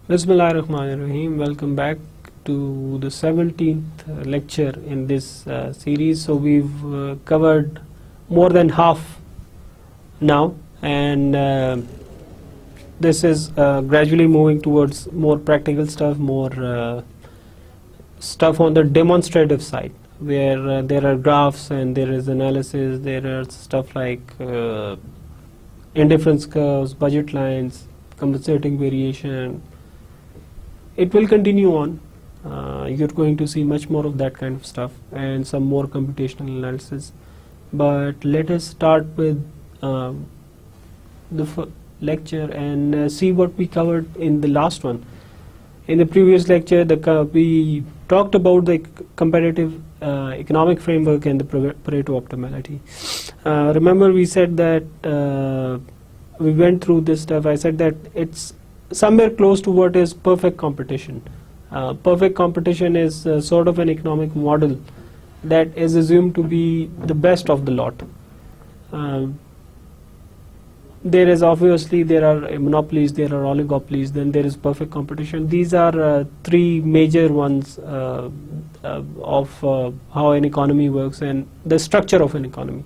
Bismillahirrahmanirrahim. Welcome back to the 17th lecture in this series. So we've covered more than half now, and this is gradually moving towards more practical stuff, more stuff on the demonstrative side, where there are graphs and there is analysis, there are stuff like indifference curves, budget lines, compensating variation. It will continue on. You're going to see much more of that kind of stuff and some more computational analysis. But let us start with the lecture and see what we covered in the last one. In the previous lecture, we talked about the comparative economic framework and the Pareto optimality. Remember, we said that we went through this stuff. I said that it's somewhere close to what is perfect competition. Perfect competition is sort of an economic model that is assumed to be the best of the lot. There is obviously, there are monopolies, there are oligopolies, then there is perfect competition. These are three major ones of how an economy works and the structure of an economy.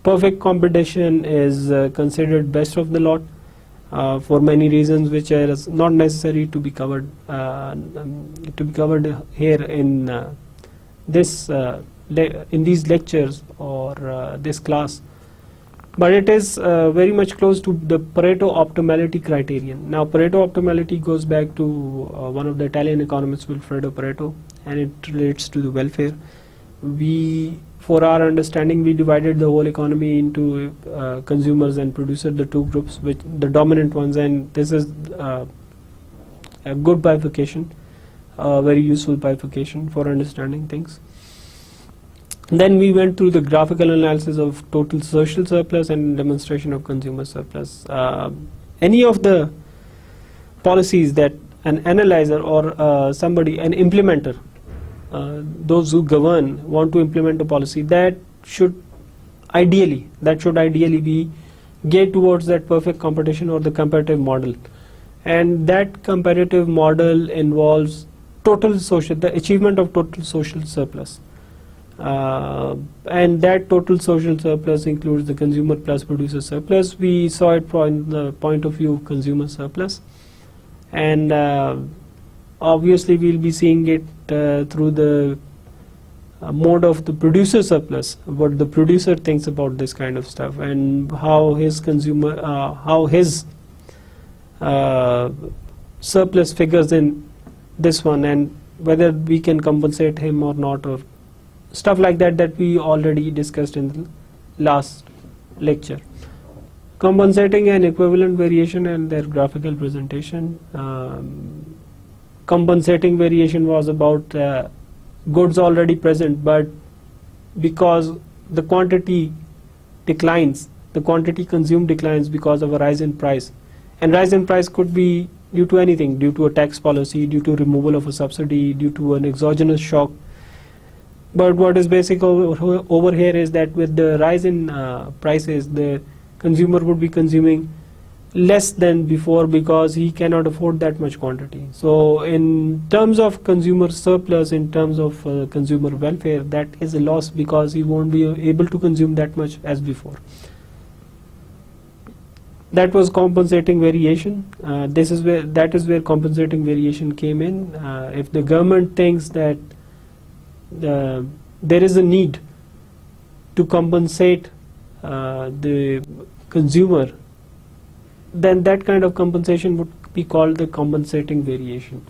Perfect competition is considered best of the lot for many reasons, which are not necessary to be covered here in this in these lectures or this class. But it is very much close to the Pareto optimality criterion. Now, Pareto optimality goes back to one of the Italian economists, Vilfredo Pareto, and it relates to the welfare. For our understanding, we divided the whole economy into consumers and producers, the two groups, which the dominant ones, and this is a good bifurcation, very useful bifurcation for understanding things. Then we went through the graphical analysis of total social surplus and demonstration of consumer surplus. Any of the policies that an analyzer or somebody, an implementer, those who govern want to implement a policy, that should ideally be geared towards that perfect competition or the comparative model, and that comparative model involves the achievement of total social surplus, and that total social surplus includes the consumer plus producer surplus. We saw it from the point of view of consumer surplus, and obviously we'll be seeing it through the mode of the producer surplus, what the producer thinks about this kind of stuff, and how his surplus figures in this one, and whether we can compensate him or not, or stuff like that we already discussed in the last lecture. Compensating and equivalent variation and their graphical presentation. Compensating variation was about goods already present, but because the quantity declines, the quantity consumed declines because of a rise in price, and rise in price could be due to anything, due to a tax policy, due to removal of a subsidy, due to an exogenous shock. But what is basic over here is that with the rise in prices, the consumer would be consuming less than before because he cannot afford that much quantity. So in terms of consumer surplus, in terms of consumer welfare, that is a loss because he won't be able to consume that much as before. That was compensating variation. That is where compensating variation came in. If the government thinks that there is a need to compensate the consumer, then that kind of compensation would be called the compensating variation.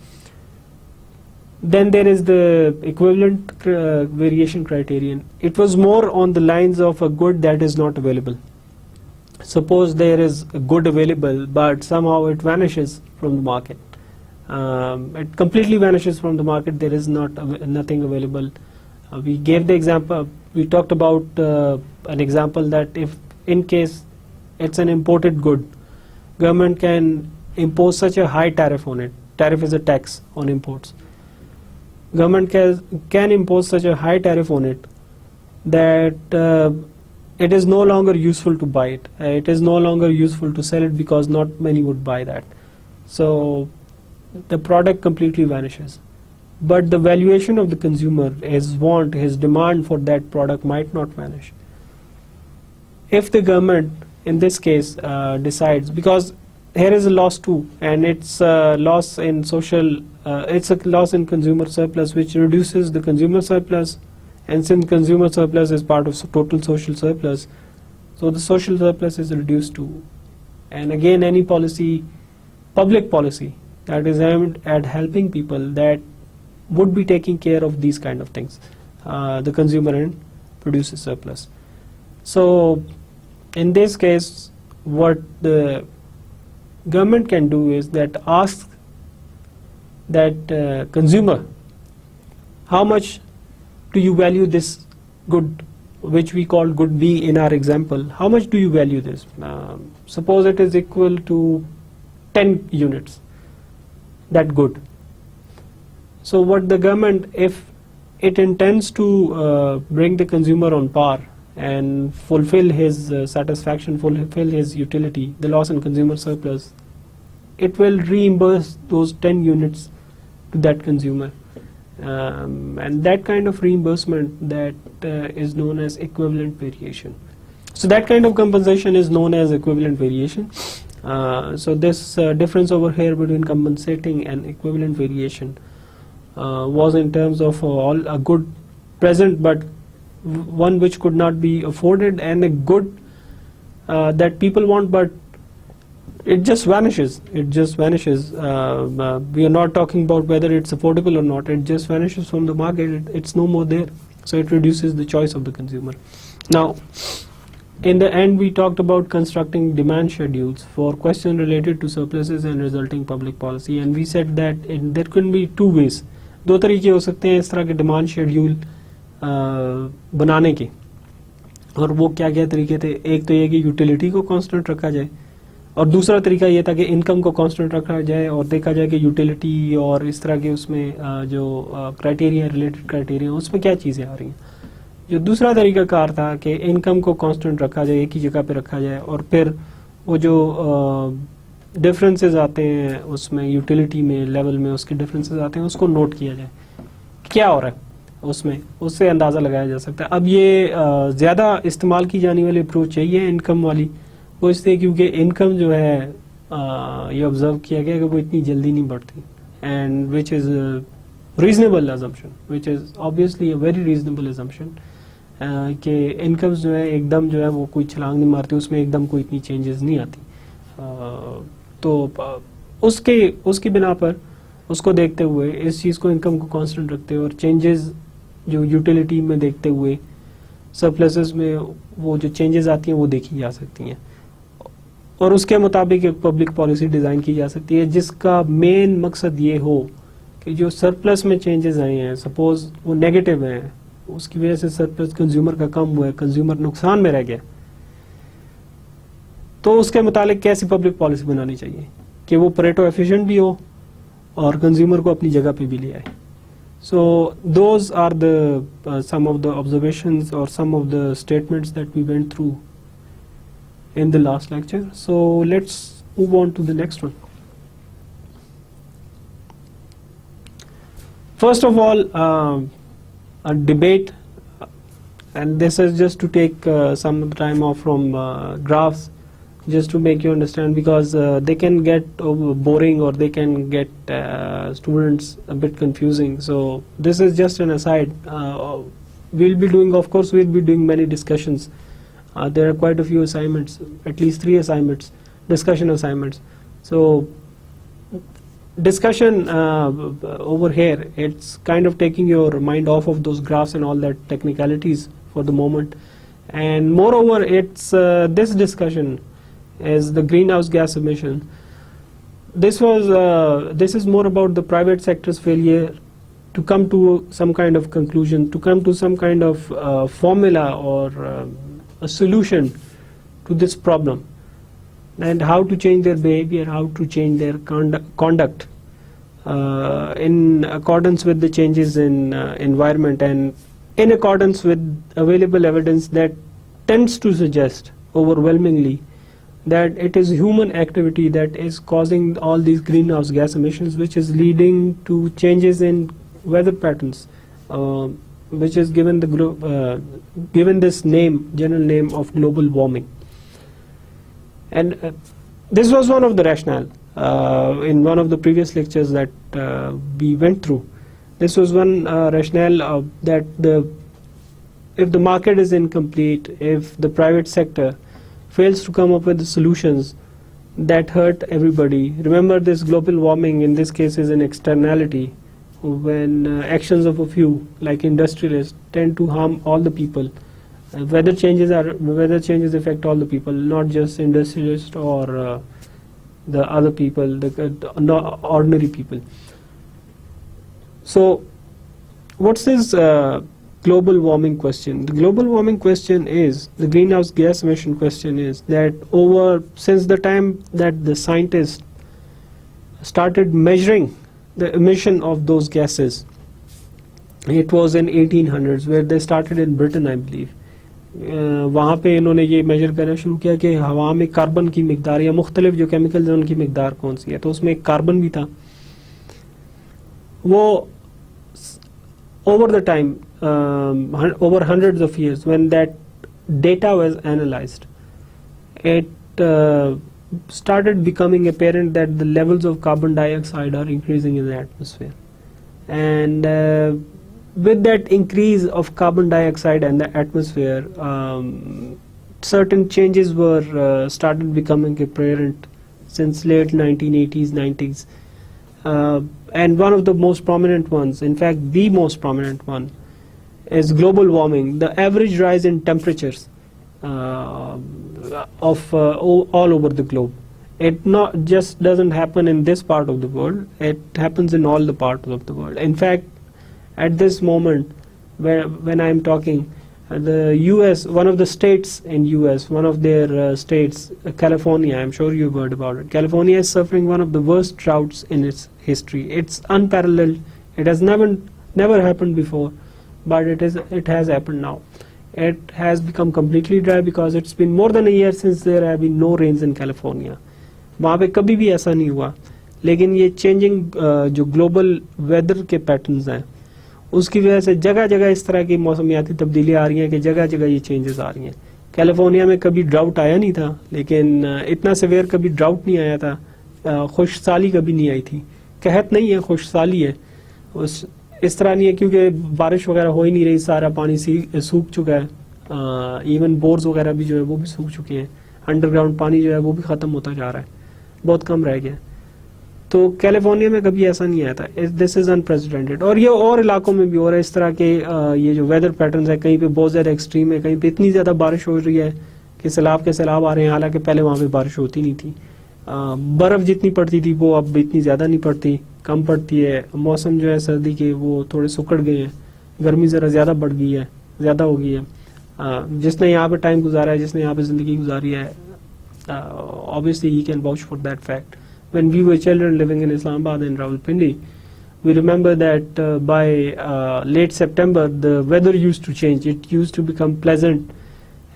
Then there is the equivalent variation criterion. It was more on the lines of a good that is not available. Suppose there is a good available, but somehow it vanishes from the market. It completely vanishes from the market. There is nothing available. We gave the example. We talked about an example that if in case it's an imported good, government can impose such a high tariff on it. Tariff is a tax on imports. Government can impose such a high tariff on it that it is no longer useful to buy it. It is no longer useful to sell it because not many would buy that. So the product completely vanishes. But the valuation of the consumer, his want, his demand for that product might not vanish. If the government, in this case, decides, because here is a loss too, and it's a loss in it's a loss in consumer surplus, which reduces the consumer surplus, and since consumer surplus is part of total social surplus, so the social surplus is reduced too. And again, any policy, public policy, that is aimed at helping people, that would be taking care of these kind of things, the consumer and producer surplus. So in this case, what the government can do is that ask that consumer, how much do you value this good, which we call good B in our example, how much do you value this? Suppose it is equal to 10 units, that good. So what the government, if it intends to bring the consumer on par and fulfill his satisfaction, fulfill his utility, the loss in consumer surplus, it will reimburse those 10 units to that consumer. And that kind of reimbursement, that is known as equivalent variation. So that kind of compensation is known as equivalent variation. So this difference over here between compensating and equivalent variation was in terms of all a good present, but one which could not be afforded, and a good that people want, but it just vanishes. It just vanishes. We are not talking about whether it's affordable or not. It just vanishes from the market. It's no more there. So it reduces the choice of the consumer. Now, in the end, we talked about constructing demand schedules for questions related to surpluses and resulting public policy, and we said that there can be two ways. दो तरीके हो सकते हैं इस तरह के demand schedule बनाने के, और वो क्या क्या तरीके थे? एक तो ये कि यूटिलिटी को कांस्टेंट रखा जाए, और दूसरा तरीका ये था कि इनकम को कांस्टेंट रखा जाए और देखा जाए कि यूटिलिटी और इस तरह के उसमें जो क्राइटेरिया, रिलेटेड क्राइटेरिया, उसमें क्या चीज़ें आ रही हैं. जो दूसरा तरीका कार था कि इनकम को कांस्टेंट रखा जाए, एक ही जगह पे रखा जाए, और फिर वो जो डिफरेंसेस आते हैं उसमें यूटिलिटी में, लेवल में उसके डिफरेंसेस आते हैं, उसको नोट किया जाए क्या हो रहा है उसमें, उससे अंदाज़ा लगाया जा सकता है. अब ये ज़्यादा इस्तेमाल की जाने वाली अप्रोच यही है इनकम वाली, वो इसलिए क्योंकि इनकम जो है ये ऑब्जर्व किया गया कि वो इतनी जल्दी नहीं बढ़ती, and which is reasonable assumption, which is obviously a very reasonable assumption, कि इनकम्स जो है एकदम जो है वो कोई छलांग नहीं मारती, उसमें एकदम कोई इतनी चेंजेस नहीं आती. तो उसकी बिना पर, उसको देखते हुए, इस चीज़ को, इनकम को कांस्टेंट रखते हुए और चेंजेस जो यूटिलिटी में देखते हुए सरप्लसेस में वो जो चेंजेस आती हैं वो देखी जा सकती हैं, और उसके मुताबिक एक पब्लिक पॉलिसी डिज़ाइन की जा सकती है जिसका मेन मकसद ये हो कि जो सरप्लस में चेंजेस आए हैं, सपोज वो नेगेटिव हैं, उसकी वजह से सरप्लस कंज्यूमर का कम हुआ है, कंज्यूमर नुकसान में रह गया, तो उसके मुतालिक कैसी पब्लिक पॉलिसी बनानी चाहिए कि वो परेटो एफिशिएंट भी हो और कंज्यूमर को अपनी जगह पे भी ले आए. So those are the some of the observations और some of the statements that we went through in the last lecture. So let's move on to the next one. First of all, a debate, and this is just to take some time off from graphs, just to make you understand, because they can get boring or they can get students a bit confusing. So this is just an aside. We'll be doing, of course, we'll be doing many discussions. There are quite a few assignments, at least 3 assignments, discussion assignments. So discussion over here, it's kind of taking your mind off of those graphs and all that technicalities for the moment. And moreover, it's this discussion is the greenhouse gas emission. This is more about the private sector's failure to come to some kind of conclusion, to come to some kind of formula or a solution to this problem, and how to change their behavior, how to change their conduct in accordance with the changes in environment, and in accordance with available evidence that tends to suggest overwhelmingly that it is human activity that is causing all these greenhouse gas emissions, which is leading to changes in weather patterns, which is given this name, general name of global warming. And this was one of the rationale in one of the previous lectures that we went through. This was one rationale that if the market is incomplete, if the private sector fails to come up with the solutions that hurt everybody. Remember, this global warming in this case is an externality, when actions of a few, like industrialists, tend to harm all the people. Weather changes affect all the people, not just industrialists or the other people, the ordinary people. So what's this global warming question? The global warming question is, the greenhouse gas emission question is that since the time that the scientists started measuring the emission of those gases, it was in 1800s, where they started in Britain, I believe. वहाँ पे इन्होंने ये major करना शुरू किया कि हवा में कार्बन की मिकदार या मुख्तलिफ जो केमिकल्स हैं उनकी मिकदार कौन सी है, तो उसमें कार्बन भी था. वो over the time, over hundreds of years, when that data was analyzed, it started becoming apparent that the levels of carbon dioxide are increasing in the atmosphere. And with that increase of carbon dioxide in the atmosphere, certain changes were started becoming apparent since late 1980s, 90s. And one of the most prominent ones, in fact the most prominent one, is global warming, the average rise in temperatures of all over the globe. It not just doesn't happen in this part of the world, it happens in all the parts of the world. In fact, at this moment, when I am talking, the US, one of the states in US, one of their states, California, I'm sure you've heard about it. California is suffering one of the worst droughts in its history. It's unparalleled. It has never happened before, but it has happened now. It has become completely dry because it's been more than a year since there have been no rains in California. वहाँ पे कभी भी ऐसा नहीं हुआ, लेकिन ये changing जो ग्लोबल वेदर के पैटर्न्स हैं उसकी वजह से जगह जगह इस तरह की मौसमियाती तब्दीली आ रही हैं कि जगह जगह ये चेंजेस आ रही हैं. कैलिफोर्निया में कभी ड्राउट आया नहीं था, लेकिन इतना सेवेयर कभी ड्राउट नहीं आया था, खुश साली कभी नहीं आई थी. कहत नहीं है, खुश साली है. इस तरह नहीं है क्योंकि बारिश वगैरह हो ही नहीं रही, सारा पानी सूख चुका है. इवन बोर्स वगैरह भी जो है वो भी सूख चुके हैं. अंडरग्राउंड पानी जो है वो भी ख़त्म होता जा रहा है, बहुत कम रह गया. तो कैलिफोर्निया में कभी ऐसा नहीं आया था. This is unprecedented. और ये और इलाकों में भी हो रहा है इस तरह के. ये जो वेदर पैटर्न्स है, कहीं पे बहुत ज़्यादा एक्सट्रीम है, कहीं पे इतनी ज़्यादा बारिश हो रही है कि सैलाब के सैलाब आ रहे हैं, हालांकि पहले वहाँ पे बारिश होती नहीं थी. बर्फ़ जितनी पड़ती थी वो अब इतनी ज़्यादा नहीं पड़ती, कम पड़ती है. मौसम जो है सर्दी के वो थोड़े सुकड़ गए हैं, गर्मी ज़रा ज़्यादा बढ़ गई है, ज़्यादा हो गई है. जिसने यहाँ पे टाइम गुजारा है, जिसने यहाँ पे ज़िंदगी गुजारी है, obviously he can vouch for that fact. When we were children living in Islamabad and Rawalpindi, we remember that by late September the weather used to change. It used to become pleasant,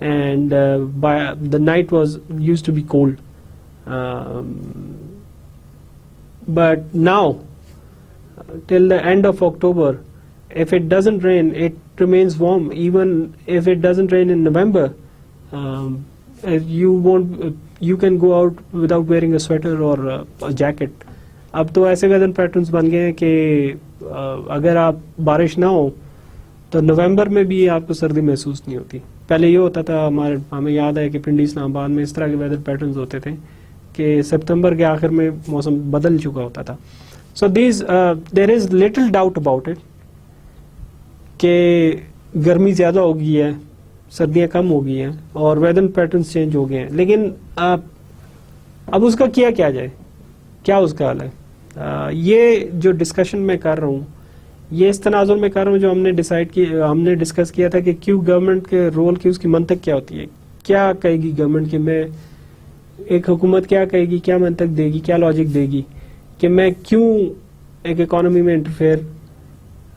and by the night used to be cold. But now, till the end of October, if it doesn't rain, it remains warm. Even if it doesn't rain in November, you can go out without wearing a sweater or a jacket. अब तो ऐसे weather patterns बन गए हैं कि अगर आप बारिश ना हो तो नवंबर में भी आपको सर्दी महसूस नहीं होती. पहले ये होता था, हमें याद है कि पिंडी इस्लामाबाद में इस तरह के वेदर पैटर्न्स होते थे कि सितंबर के आखिर में मौसम बदल चुका होता था. So there is little doubt about it कि गर्मी ज़्यादा हो गई है, सर्दियाँ कम हो गई हैं और वेदर पैटर्न्स चेंज हो गए हैं. लेकिन अब उसका किया जाए, क्या उसका हल है? ये जो डिस्कशन मैं कर रहा हूँ, ये इस तनाजुर में कर रहा हूँ जो हमने डिस्कस किया था कि क्यों गवर्नमेंट के रोल की, उसकी मंतक क्या होती है. क्या कहेगी गवर्नमेंट कि मैं, एक हुकूमत क्या कहेगी, क्या मंतक देगी, क्या लॉजिक देगी कि मैं क्यों एक इकॉनमी में इंटरफेयर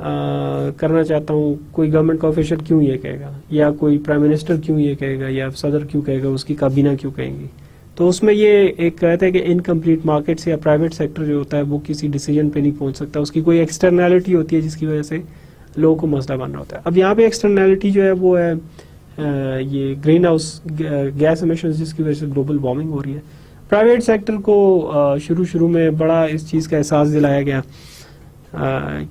करना चाहता हूँ. कोई गवर्नमेंट का ऑफिशियल क्यों ये कहेगा, या कोई प्राइम मिनिस्टर क्यों ये कहेगा, या सदर क्यों कहेगा, उसकी काबीना क्यों कहेंगी. तो उसमें ये एक कहते हैं कि इनकम्प्लीट मार्केट से या प्राइवेट सेक्टर जो होता है वो किसी डिसीजन पे नहीं पहुंच सकता, उसकी कोई एक्सटर्नैलिटी होती है जिसकी वजह से लोगों को मसला बन रहा होता है। अब यहाँ पे एक्सटर्नैलिटी जो है वो है ये ग्रीन हाउस गैस एमिशंस जिसकी वजह से ग्लोबल वार्मिंग हो रही है। प्राइवेट सेक्टर को शुरू में बड़ा इस चीज़ का एहसास दिलाया गया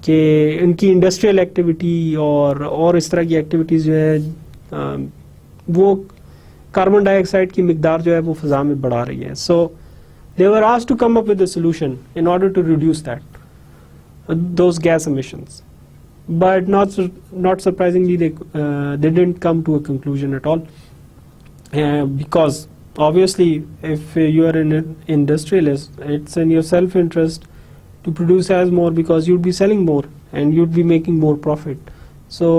कि इनकी इंडस्ट्रियल एक्टिविटी और इस तरह की एक्टिविटीज़ जो है वो कार्बन डाइऑक्साइड की मिकदार जो है वो फिजा में बढ़ा रही है। So they were asked to come up with a solution in order to reduce that those gas emissions, but not surprisingly they didn't come to a conclusion at all, because obviously if you are an industrialist, it's in your self interest to produce as more because you'd be selling more and you'd be making more profit. So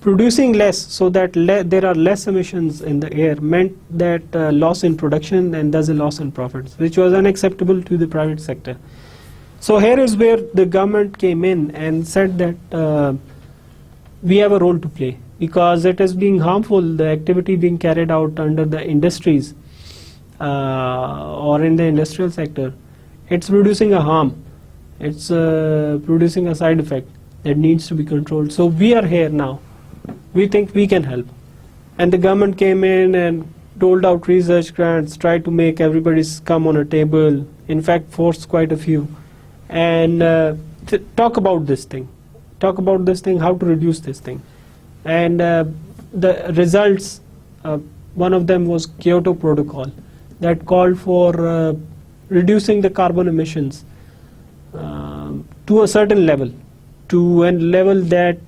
producing less so that there are less emissions in the air meant that loss in production and thus a loss in profits, which was unacceptable to the private sector. So here is where the government came in and said that we have a role to play because it is being harmful, the activity being carried out under the industries or in the industrial sector. It's producing a harm, it's producing a side effect that needs to be controlled. So we are here now, we think we can help. And the government came in and doled out research grants, tried to make everybody's come on a table, in fact forced quite a few. And talk about this thing, how to reduce this thing. And the results, one of them was Kyoto Protocol that called for reducing the carbon emissions to a certain level, to a level that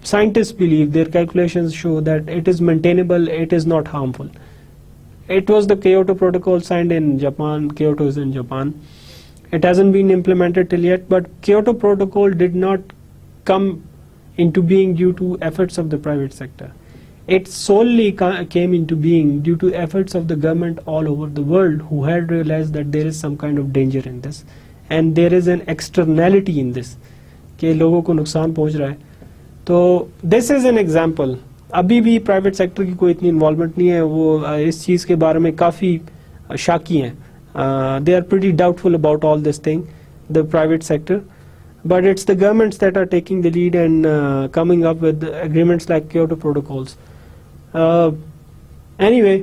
scientists believe, their calculations show that it is maintainable, it is not harmful. It was the Kyoto Protocol signed in Japan. Kyoto is in Japan. It hasn't been implemented till yet, but Kyoto Protocol did not come into being due to efforts of the private sector. It solely came into being due to efforts of the government all over the world who had realized that there is some kind of danger in this and there is an externality in this कि लोगों को नुकसान पहुंच रहा है. तो this is an example. अभी भी प्राइवेट सेक्टर की कोई इतनी इन्वॉल्वमेंट नहीं है, वो इस चीज़ के बारे में काफ़ी शाकी हैं. They are pretty doubtful about all this thing, the private sector, but it's the governments that are taking the lead and coming up with agreements like Kyoto Protocols. Anyway,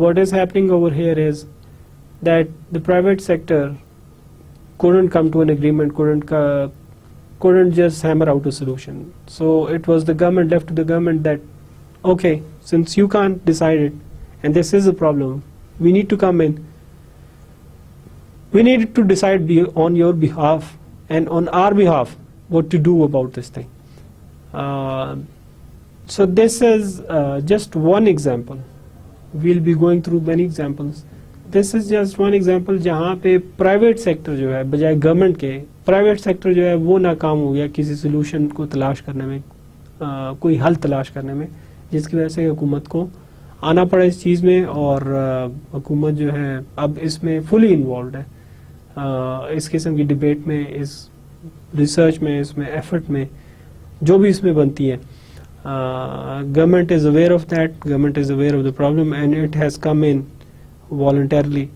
what is happening over here is that the private sector couldn't come to an agreement, couldn't just hammer out a solution. So it was the government, left to the government that, okay, since you can't decide it, and this is a problem, we need to come in. We need to decide on your behalf and on our behalf what to do about this thing. So this is just one example. We'll be going through many examples. This is just one example जहाँ पे private sector जो है बजाय government के private sector जो है वो नाकाम हो गया किसी solution को तलाश करने में, कोई हल तलाश करने में, जिसकी वजह से हुकूमत को आना पड़ा इस चीज़ में और हुकूमत जो है अब इसमें fully involved है. इस किस्म की डिबेट में, इस रिसर्च में, इसमें एफर्ट में जो भी इसमें बनती है. Government is aware of that, government is aware of the problem and it has come in voluntarily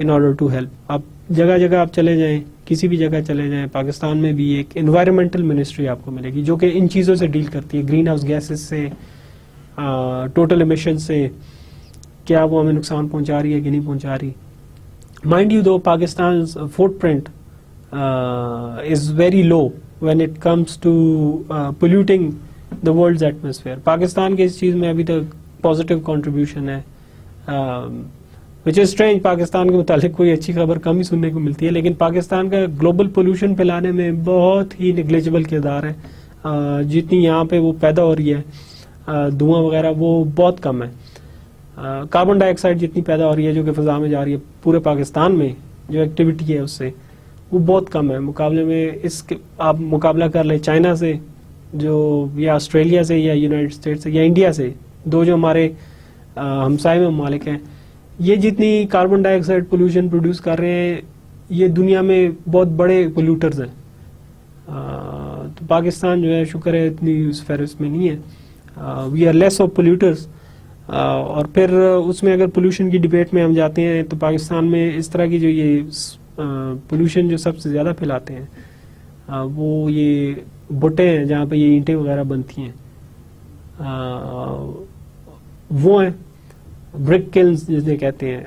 in order to help. आप जगह जगह आप चले जाएं, किसी भी जगह चले जाएं, पाकिस्तान में भी एक एनवायरमेंटल मिनिस्ट्री आपको मिलेगी जो कि इन चीज़ों से डील करती है, ग्रीन हाउस गैसेस से, टोटल एमिशन से, क्या वो हमें नुकसान पहुँचा रही है कि नहीं पहुँचा रही. Mind you, though, Pakistan's footprint is very low when it comes to polluting the world's atmosphere. Pakistan के इस चीज़ में अभी तक पॉजिटिव कंट्रीब्यूशन है, which is strange. पाकिस्तान के मुतालिक कोई अच्छी खबर कम ही सुनने को मिलती है, लेकिन पाकिस्तान का ग्लोबल पोल्यूशन फैलाने में बहुत ही नेग्लिजिबल किरदार है. जितनी यहाँ पे वो पैदा हो रही है धुआं वगैरह वो बहुत कम है. कार्बन डाइऑक्साइड जितनी पैदा हो रही है जो कि फ़ज़ा में जा रही है पूरे पाकिस्तान में, जो एक्टिविटी है उससे वो बहुत कम है मुकाबले में. इसके आप मुकाबला कर लें चाइना से, जो या ऑस्ट्रेलिया से या यूनाइटेड स्टेट्स से या इंडिया से, दो जो हमारे हमसाये में ममालिक हैं, ये जितनी कार्बन डाइऑक्साइड पोल्यूशन प्रोड्यूस कर रहे हैं ये दुनिया में बहुत बड़े पोल्यूटर्स हैं. तो पाकिस्तान जो है शुक्र है इतनी उस फहरिस्त में नहीं है. We are less of polluters और फिर उसमें अगर पोल्यूशन की डिबेट में हम जाते हैं तो पाकिस्तान में इस तरह की जो ये पोल्यूशन जो सबसे ज़्यादा फैलाते हैं वो ये भुट्टे हैं जहाँ पे ये ईंटें वगैरह बनती हैं, वो हैं ब्रिक किल्न्स जिसे कहते हैं,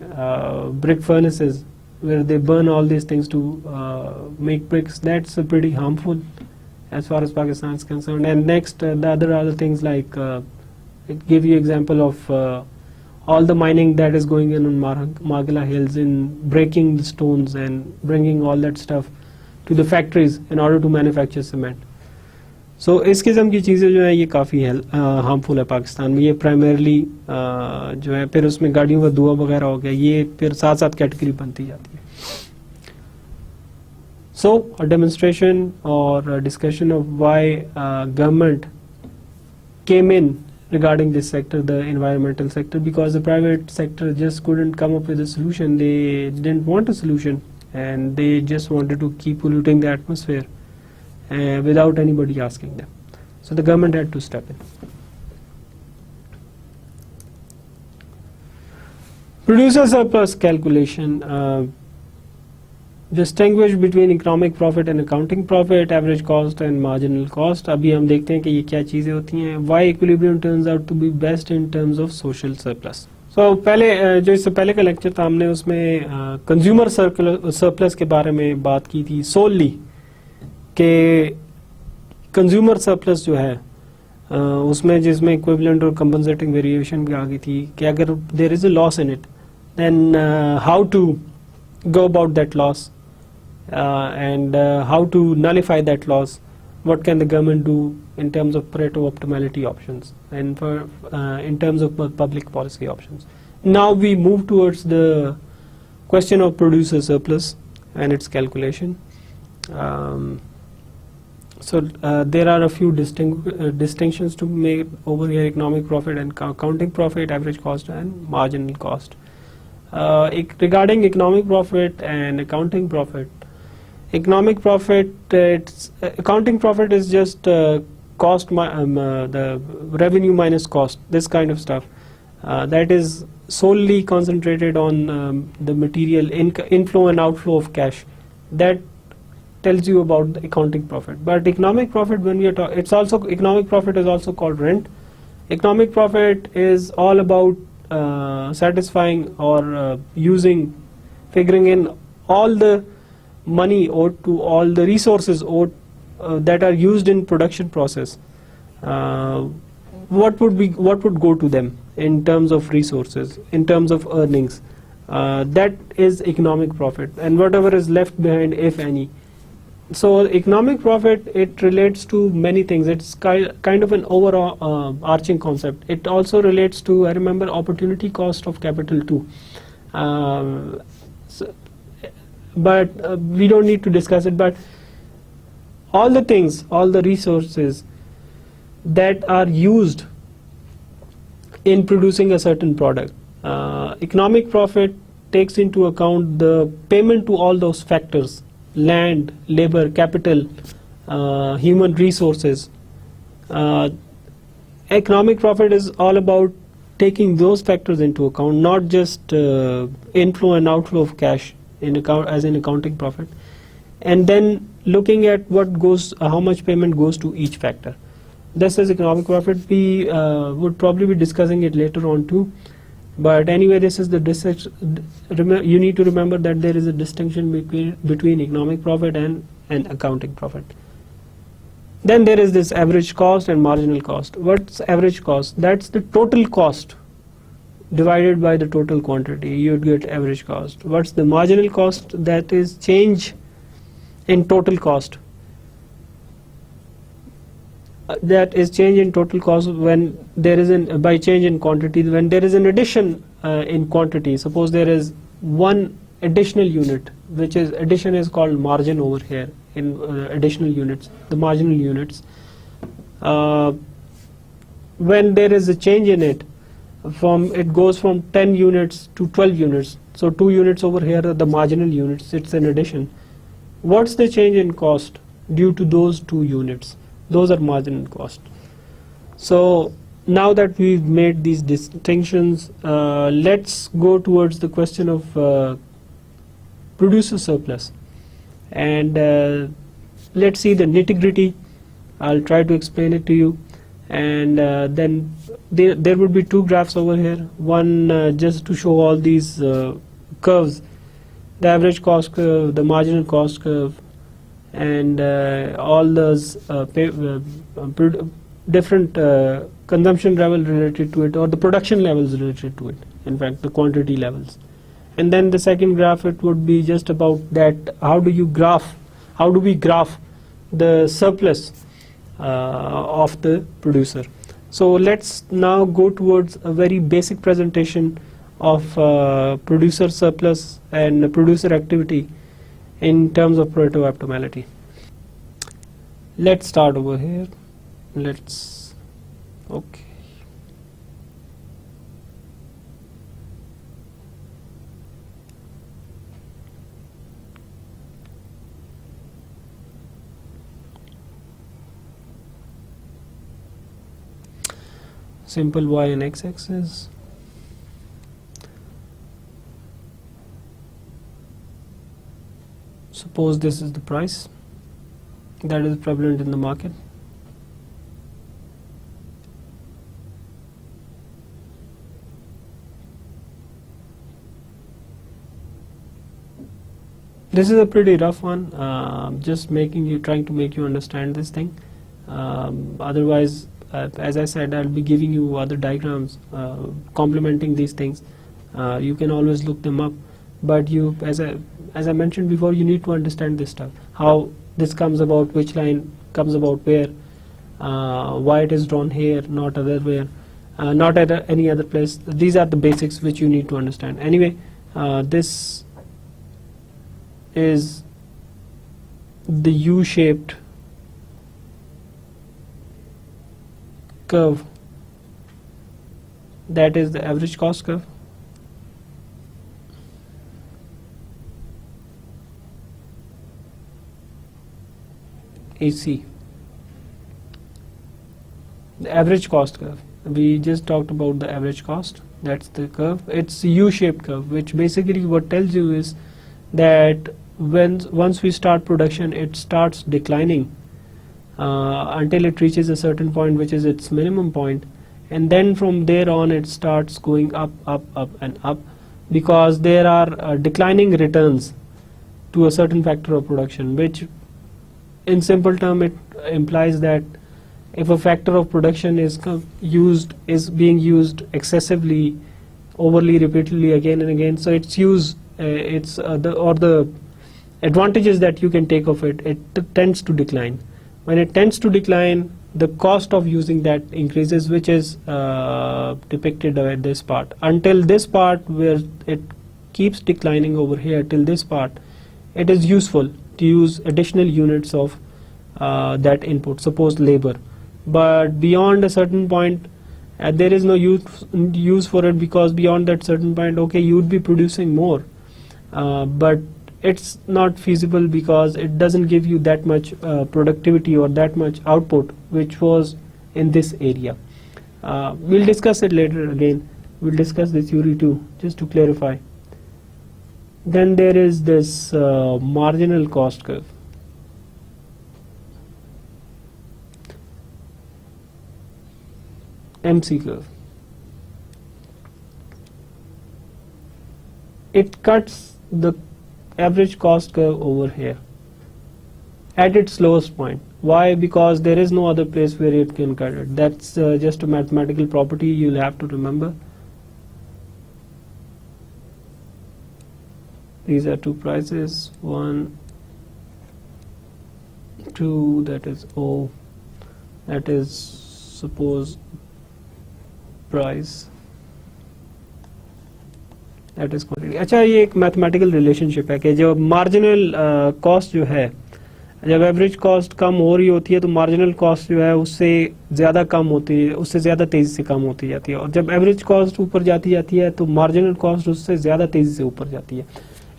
brick furnaces where they burn all these things to make bricks. That's pretty harmful as far as Pakistan is concerned. And next, the other things like it give you example of all the mining that is going in on Margala Hills, in breaking the stones and bringing all that stuff to the factories in order to manufacture cement. So इस किस्म की चीज़ें जो है ये काफ़ी harmful है पाकिस्तान में. ये प्राइमरली जो है, फिर उसमें गाड़ियों का धुआं वगैरह हो गया, ये फिर साथ साथ कैटेगरी बनती जाती है. So a demonstration or a discussion of why government came in regarding this sector, the environmental sector, because the private sector just couldn't come up with a solution. They didn't want a solution and they just wanted to keep polluting the atmosphere without anybody asking them. So the government had to step in. Producer surplus calculation. Distinguish between economic profit and accounting profit, average cost and marginal cost. अभी हम देखते हैं कि ये क्या चीज़ें होती हैं. Why equilibrium turns out to be best in terms of social surplus. So पहले जो इससे पहले का लेक्चर था हमने उसमें कंज्यूमर सरप्लस के बारे में बात की थी solely कि कंज्यूमर सरप्लस जो है उसमें जिसमें इक्विवेलेंट और कंपनसेटिंग वेरिएशन भी आ गई थी कि अगर there is a loss in it then how to go about that loss and how to nullify that loss. What can the government do in terms of Pareto optimality options and for in terms of public policy options. Now we move towards the question of producer surplus and its calculation. So there are a few distinctions to make over here: economic profit and accounting profit, average cost and marginal cost. Regarding economic profit and accounting profit, economic profit, accounting profit is just cost, the revenue minus cost, this kind of stuff. That is solely concentrated on the material inflow and outflow of cash. That tells you about the accounting profit. But economic profit, when we are talking, economic profit is also called rent. Economic profit is all about satisfying or figuring in all the money owed to all the resources owed that are used in production process. What would go to them in terms of resources, in terms of earnings? That is economic profit, and whatever is left behind, if any. So economic profit, it relates to many things. It's kind of an overall arching concept. It also relates to, I remember, opportunity cost of capital too. But we don't need to discuss it. But all the things, all the resources that are used in producing a certain product, economic profit takes into account the payment to all those factors: land, labor, capital, human resources. Economic profit is all about taking those factors into account, not just inflow and outflow of cash as in accounting profit, and then looking at how much payment goes to each factor. This is economic profit. We would probably be discussing it later on too. But anyway, this is the you need to remember that there is a distinction between economic profit and accounting profit. Then there is this average cost and marginal cost. What's average cost? That's the total cost divided by the total quantity. You'd get average cost. What's the marginal cost? That is change in total cost. That is change in total cost when there is by change in quantity, when there is an addition in quantity. Suppose there is one additional unit, which is addition is called margin over here in additional units, the marginal units. When there is a change in it, it goes from 10 units to 12 units. So 2 units over here are the marginal units. It's an addition. What's the change in cost due to those 2 units? Those are marginal cost. So now that we've made these distinctions, let's go towards the question of producer surplus, and let's see the nitty-gritty. I'll try to explain it to you, and then there would be two graphs over here. One just to show all these curves, the average cost curve, the marginal cost curve, and all those different consumption level related to it, or the production levels related to it, in fact the quantity levels. And then the second graph, it would be just about that, how do we graph the surplus of the producer. So let's now go towards a very basic presentation of producer surplus and producer activity in terms of Pareto optimality. Let's start over here. Okay. Simple y and x axis. Suppose this is the price that is prevalent in the market. This is a pretty rough one, just trying to make you understand this thing. Otherwise, as I said, I'll be giving you other diagrams complementing these things. You can always look them up, but as I mentioned before, you need to understand this stuff, how this comes about, which line comes about where, why it is drawn here, not otherwhere, not at any other place. These are the basics which you need to understand. Anyway, this is the U-shaped curve, that is the average cost curve. AC, the average cost curve. We just talked about the average cost. That's the curve. It's a U-shaped curve, which basically what tells you is that once we start production, it starts declining until it reaches a certain point, which is its minimum point, and then from there on it starts going up and up, because there are declining returns to a certain factor of production, which in simple term it implies that if a factor of production is being used excessively, overly, repeatedly, again and again, so its use, the advantages that you can take of it tends to decline. When it tends to decline, the cost of using that increases, which is depicted at this part. Until this part where it keeps declining over here, till this part, it is useful to use additional units of that input, suppose labor. But beyond a certain point, there is no use for it, because beyond that certain point, okay, you would be producing more, but it's not feasible because it doesn't give you that much productivity or that much output which was in this area. We'll discuss it later again. We'll discuss the theory too, just to clarify. Then there is this marginal cost curve. MC curve. It cuts the average cost curve over here at its lowest point. Why? Because there is no other place where it can cut it. That's just a mathematical property you'll have to remember. These are two prices, 1, 2, that is O, that is suppose price, that is quantity. अच्छा, ये एक mathematical relationship है कि जब marginal cost जो है, जब average cost कम हो रही होती है तो मार्जिनल कॉस्ट जो है उससे ज़्यादा कम होती है, उससे ज़्यादा तेज़ी से कम होती जाती है, और जब एवरेज कॉस्ट ऊपर जाती है तो मार्जिनल कॉस्ट उससे ज़्यादा तेज़ी से ऊपर जाती है.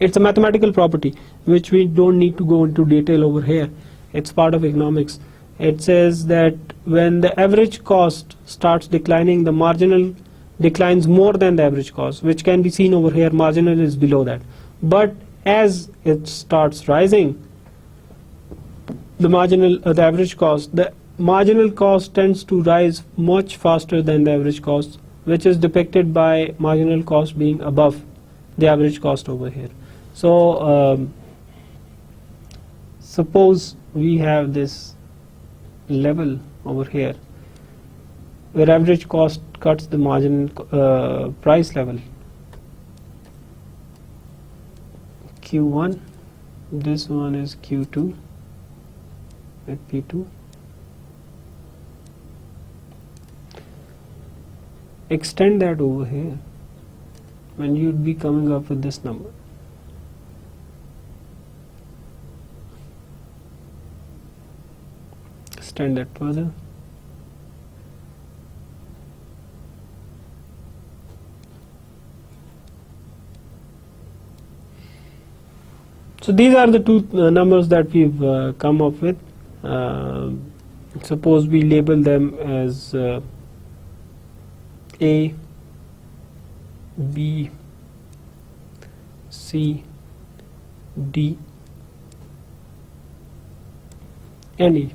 It's a mathematical property which we don't need to go into detail over here. It's part of economics. it says that when the average cost starts declining, the marginal declines more than the average cost, which can be seen over here. Marginal is below that, but as it starts rising, the average cost, the marginal cost tends to rise much faster than the average cost, which is depicted by marginal cost being above the average cost over here. So suppose we have this level over here where average cost cuts the marginal price level, Q1, this one is Q2 at P2. Extend that over here, when you'd be coming up with this number. Extend that further. So these are the two numbers that we've come up with. Suppose we label them as A, B, C, D, and E.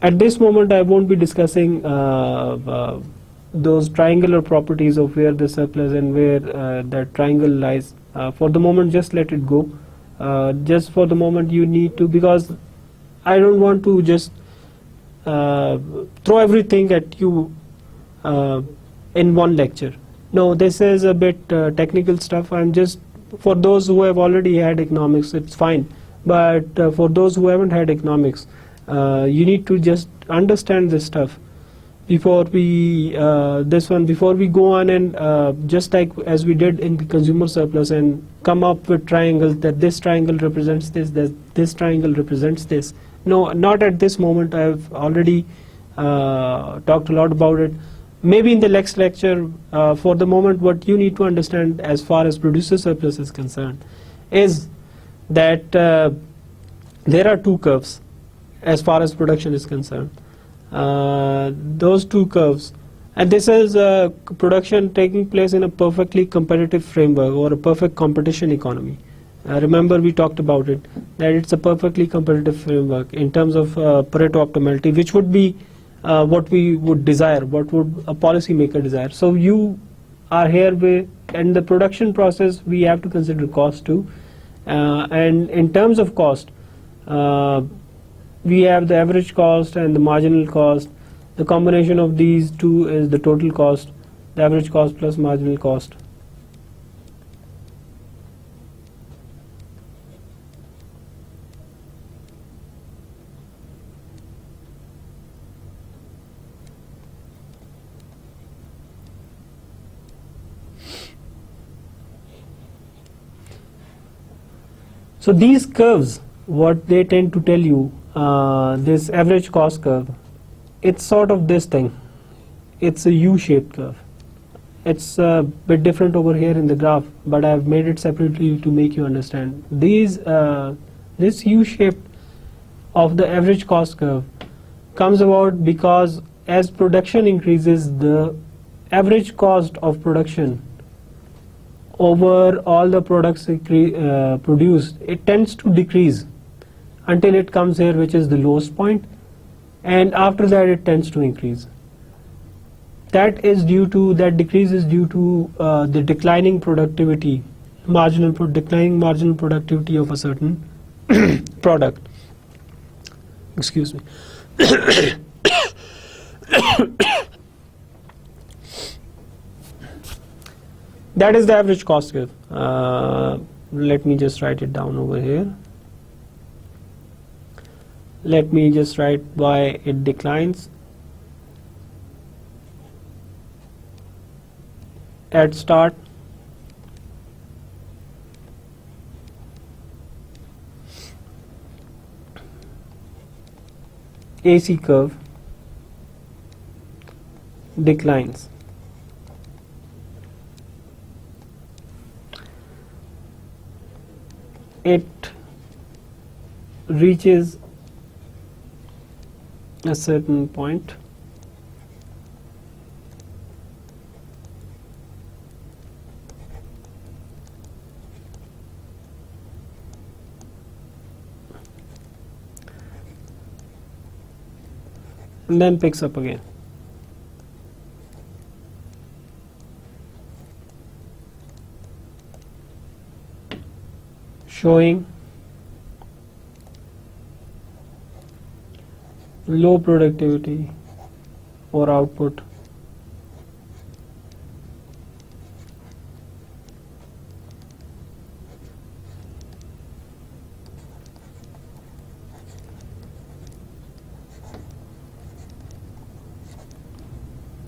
At this moment I won't be discussing those triangular properties of where the surplus and where that triangle lies. For the moment, just let it go. Just for the moment you need to, because I don't want to just throw everything at you in one lecture. No, this is a bit technical stuff. I'm just, for those who have already had economics, it's fine, but for those who haven't had economics, you need to just understand this stuff before we before we go on and just like as we did in the consumer surplus and come up with triangles, that this triangle represents this, that this triangle represents this. No, not at this moment. I've already talked a lot about it. Maybe in the next lecture. For the moment, what you need to understand as far as producer surplus is concerned is that there are two curves as far as production is concerned. Those two curves, and this is production taking place in a perfectly competitive framework or a perfect competition economy. Remember we talked about it, that it's a perfectly competitive framework in terms of Pareto optimality, which would be what we would desire, what would a policymaker desire. So you are here with, and the production process we have to consider cost too, and in terms of cost, we have the average cost and the marginal cost. The combination of these two is the total cost, the average cost plus marginal cost. So these curves, what they tend to tell you, this average cost curve, it's sort of this thing. It's a U-shaped curve. It's a bit different over here in the graph, but I've made it separately to make you understand. This U-shape of the average cost curve comes about because as production increases, the average cost of production over all the products produced, it tends to decrease until it comes here, which is the lowest point, and after that it tends to increase. That decrease is due to the declining productivity, declining marginal productivity of a certain product. Excuse me. That is the average cost curve. Let me just write it down over here. Let me just write why it declines. At start, AC curve declines. It reaches a certain point, and then picks up again. Showing low productivity or output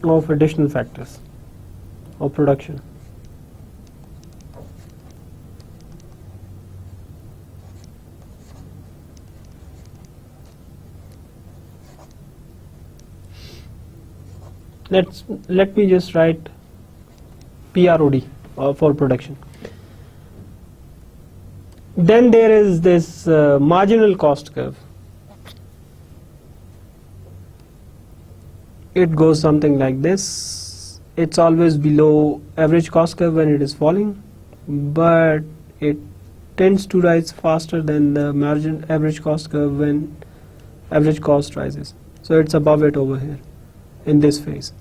of additional factors of production. Let me just write PROD for production. Then there is this marginal cost curve. It goes something like this. It's always below average cost curve when it is falling, but it tends to rise faster than the margin average cost curve when average cost rises. So it's above it over here in this phase.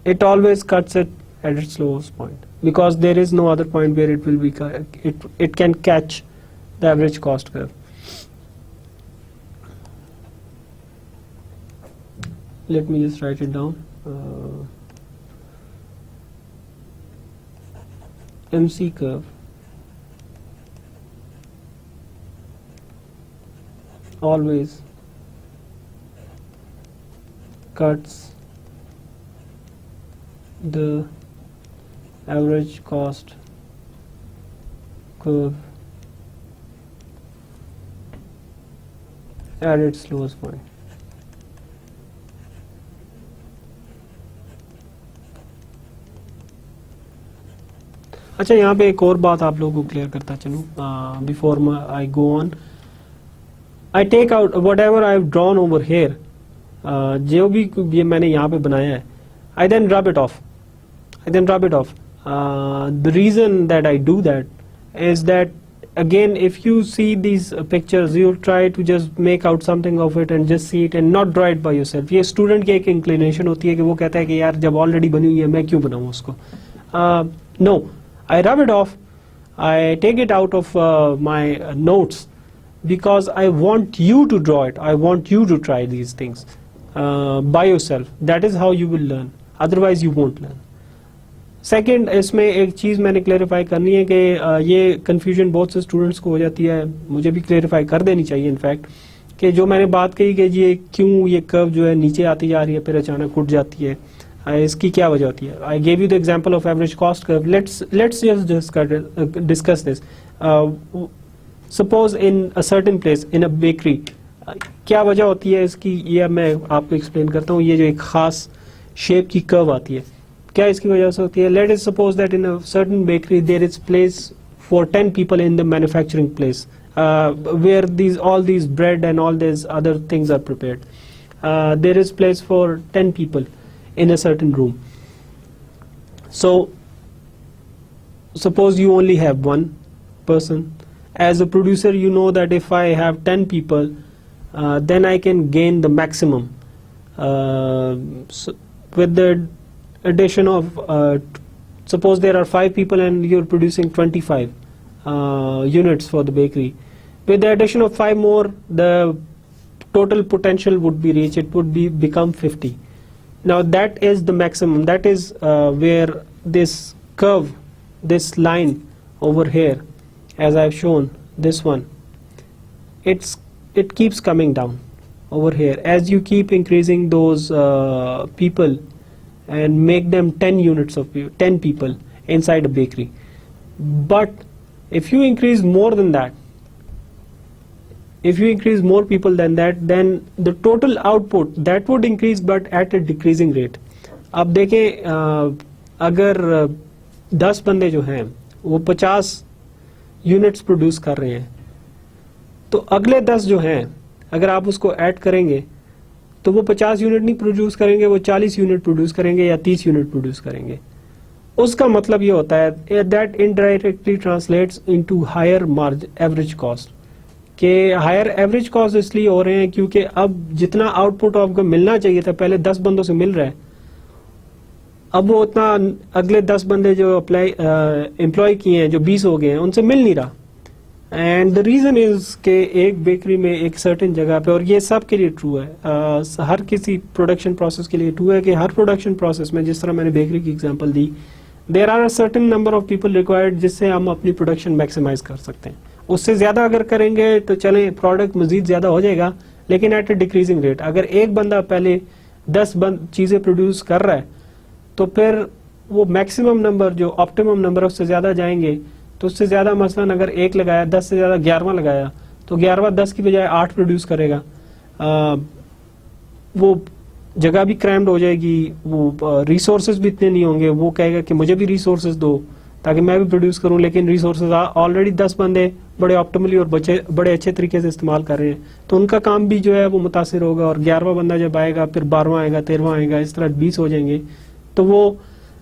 It always cuts it at its lowest point because there is no other point where it will be it can catch the average cost curve. Let me just write it down. MC curve always cuts the average cost curve at its lowest point. अच्छा, यहाँ पे एक और बात आप लोगों को clear करता चलूँ before I go on. I take out whatever I have drawn over here, जो भी ये मैंने यहाँ पे बनाया है, I then rub it off. The reason that I do that is that again, if you see these pictures, you try to just make out something of it and just see it and not draw it by yourself. ये student की एक inclination होती है कि वो कहता है कि यार जब already बनी हुई है मैं क्यों बनाऊँ उसको. No, I rub it off. I take it out of my notes because I want you to draw it. I want you to try these things by yourself. That is how you will learn. Otherwise you won't learn. Second, इसमें एक चीज़ मैंने clarify करनी है कि ये confusion बहुत से students को हो जाती है, मुझे भी क्लेरिफाई कर देनी चाहिए इनफैक्ट, कि जो मैंने बात कही कि ये क्यों ये कर्व जो है नीचे आती जा रही है फिर अचानक उठ जाती है, इसकी क्या वजह होती है. I gave you the example of average cost curve. Let's just discuss this. Suppose in a certain place in a bakery, क्या वजह होती है इसकी, ये मैं आपको एक्सप्लेन करता हूँ. ये जो एक खास शेप की कर्व आती है, क्या इसकी वजह से होती है. Let is suppose that in a certain bakery there is place for 10 people in the manufacturing place where all these bread and all these other things are prepared. There is place for 10 people in a certain room. So suppose you only have one person. As a producer, you know that if I have 10 people, then I can gain the maximum. So with the addition of suppose there are 5 people and you're producing 25 units for the bakery. With the addition of 5 more, the total potential would be reached. It would become 50. Now that is the maximum. That is where this curve, this line over here, as I've shown, this one, it keeps coming down over here as you keep increasing those people and make them 10 units of 10 people inside a bakery. But if you increase more than that, if you increase more people than that, then the total output that would increase but at a decreasing rate. अब देखें अगर 10 बंदे जो हैं वो 50 units produce कर रहे हैं, तो अगले 10 जो हैं अगर आप उसको ऐड करेंगे तो वो 50 यूनिट नहीं प्रोड्यूस करेंगे, वो 40 यूनिट प्रोड्यूस करेंगे या 30 यूनिट प्रोड्यूस करेंगे। उसका मतलब ये होता है that indirectly translates into higher margin average cost, के हायर एवरेज कॉस्ट इसलिए हो रहे हैं क्योंकि अब जितना आउटपुट आपको मिलना चाहिए था पहले 10 बंदों से मिल रहा है, अब वो उतना अगले 10 बंदे जो अप्लाई एम्प्लॉय किए हैं जो 20 हो गए हैं उनसे मिल नहीं रहा। एंड द रीजन इज के एक बेकरी में एक सर्टेन जगह पे, और ये सब के लिए ट्रू है, हर किसी प्रोडक्शन प्रोसेस के लिए ट्रू है कि हर प्रोडक्शन प्रोसेस में, जिस तरह मैंने बेकरी की एग्जांपल दी, there are a certain number of people required जिससे हम अपनी प्रोडक्शन मैक्सिमाइज कर सकते हैं। उससे ज्यादा अगर करेंगे तो चले प्रोडक्ट मजीद ज्यादा हो जाएगा लेकिन एट ए डिक्रीजिंग रेट। अगर एक बंदा पहले 10 चीजें प्रोड्यूस कर रहा है तो फिर वो मैक्सिमम नंबर जो ऑप्टिमम नंबर उससे ज्यादा जाएंगे, तो उससे ज्यादा मसलन अगर एक लगाया 10 से ज्यादा 11वां लगाया तो 11वां 10 की बजाय 8 प्रोड्यूस करेगा, वो जगह भी क्रैम्ड हो जाएगी, वो रिसोर्सेज भी इतने नहीं होंगे, वो कहेगा कि मुझे भी रिसोर्सेज दो ताकि मैं भी प्रोड्यूस करूं, लेकिन रिसोर्सेज ऑलरेडी 10 बंदे बड़े ऑप्टिमली और बड़े अच्छे तरीके से इस्तेमाल कर रहे हैं, तो उनका काम भी जो है वो मुतासिर होगा। और 11वां बंदा जब आएगा फिर 12वां आएगा, 13वां आएगा, इस तरह 20 हो जाएंगे, तो वो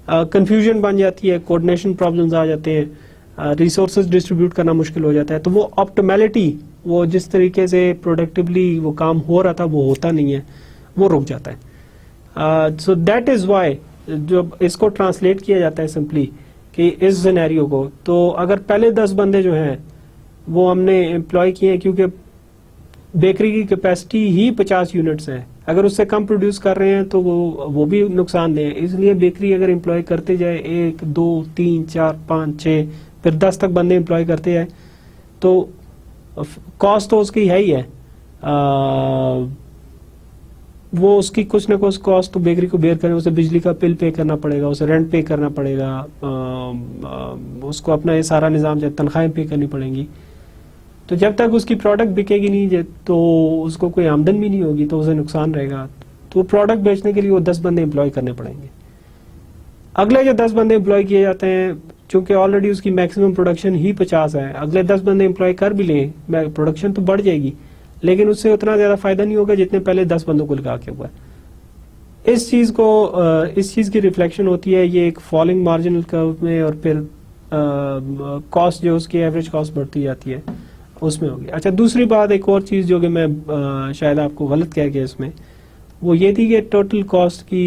कंफ्यूजन बन जाती है, कोऑर्डिनेशन प्रॉब्लम्स आ जाते हैं, रिसोर्सेज डिस्ट्रीब्यूट करना मुश्किल हो जाता है। तो वो ऑप्टिमैलिटी, वो जिस तरीके से प्रोडक्टिवली वो काम हो रहा था वो होता नहीं है, वो रुक जाता है। सो दैट इज वाई जब इसको ट्रांसलेट किया जाता है सिंपली कि इस सिनेरियो को, तो अगर पहले 10 बंदे जो हैं वो हमने एम्प्लॉय किए हैं क्योंकि बेकरी की कैपेसिटी ही 50 यूनिट्स है, अगर उससे कम प्रोड्यूस कर रहे हैं तो वो भी नुकसानदेह है। इसलिए बेकरी अगर एम्प्लॉय करते जाए 1 2 3 4 5 6 फिर 10 तक बंदे एम्प्लॉय करते जाए तो कॉस्ट तो उसकी है ही है, वो उसकी कुछ ना कुछ कॉस्ट तो बेकरी को बेयर करें, उसे बिजली का बिल पे करना पड़ेगा, उसे रेंट पे करना पड़ेगा, उसको अपना ये सारा निज़ाम जो तनख्वाहें पे करनी पड़ेंगी। तो जब तक उसकी प्रोडक्ट बिकेगी नहीं तो उसको कोई आमदन भी नहीं होगी, तो उसे नुकसान रहेगा। तो प्रोडक्ट बेचने के लिए वो 10 बंदे एम्प्लॉय करने पड़ेंगे। अगले जो 10 बंदे एम्प्लॉय किए जाते हैं, चूंकि ऑलरेडी उसकी मैक्सिमम प्रोडक्शन ही 50 है, अगले 10 बंदे एम्प्लॉय कर भी लें, प्रोडक्शन तो बढ़ जाएगी लेकिन उससे उतना ज्यादा फायदा नहीं होगा जितने पहले 10 बंदों को लगा के हुआ है। इस चीज की रिफ्लेक्शन होती है ये एक फॉलिंग मार्जिनल कर्व में, और फिर कॉस्ट जो उसकी एवरेज कॉस्ट बढ़ती जाती है उसमें होगी। अच्छा, दूसरी बात, एक और चीज जो कि मैं शायद आपको गलत कह गया इसमें, वो ये थी कि टोटल कॉस्ट की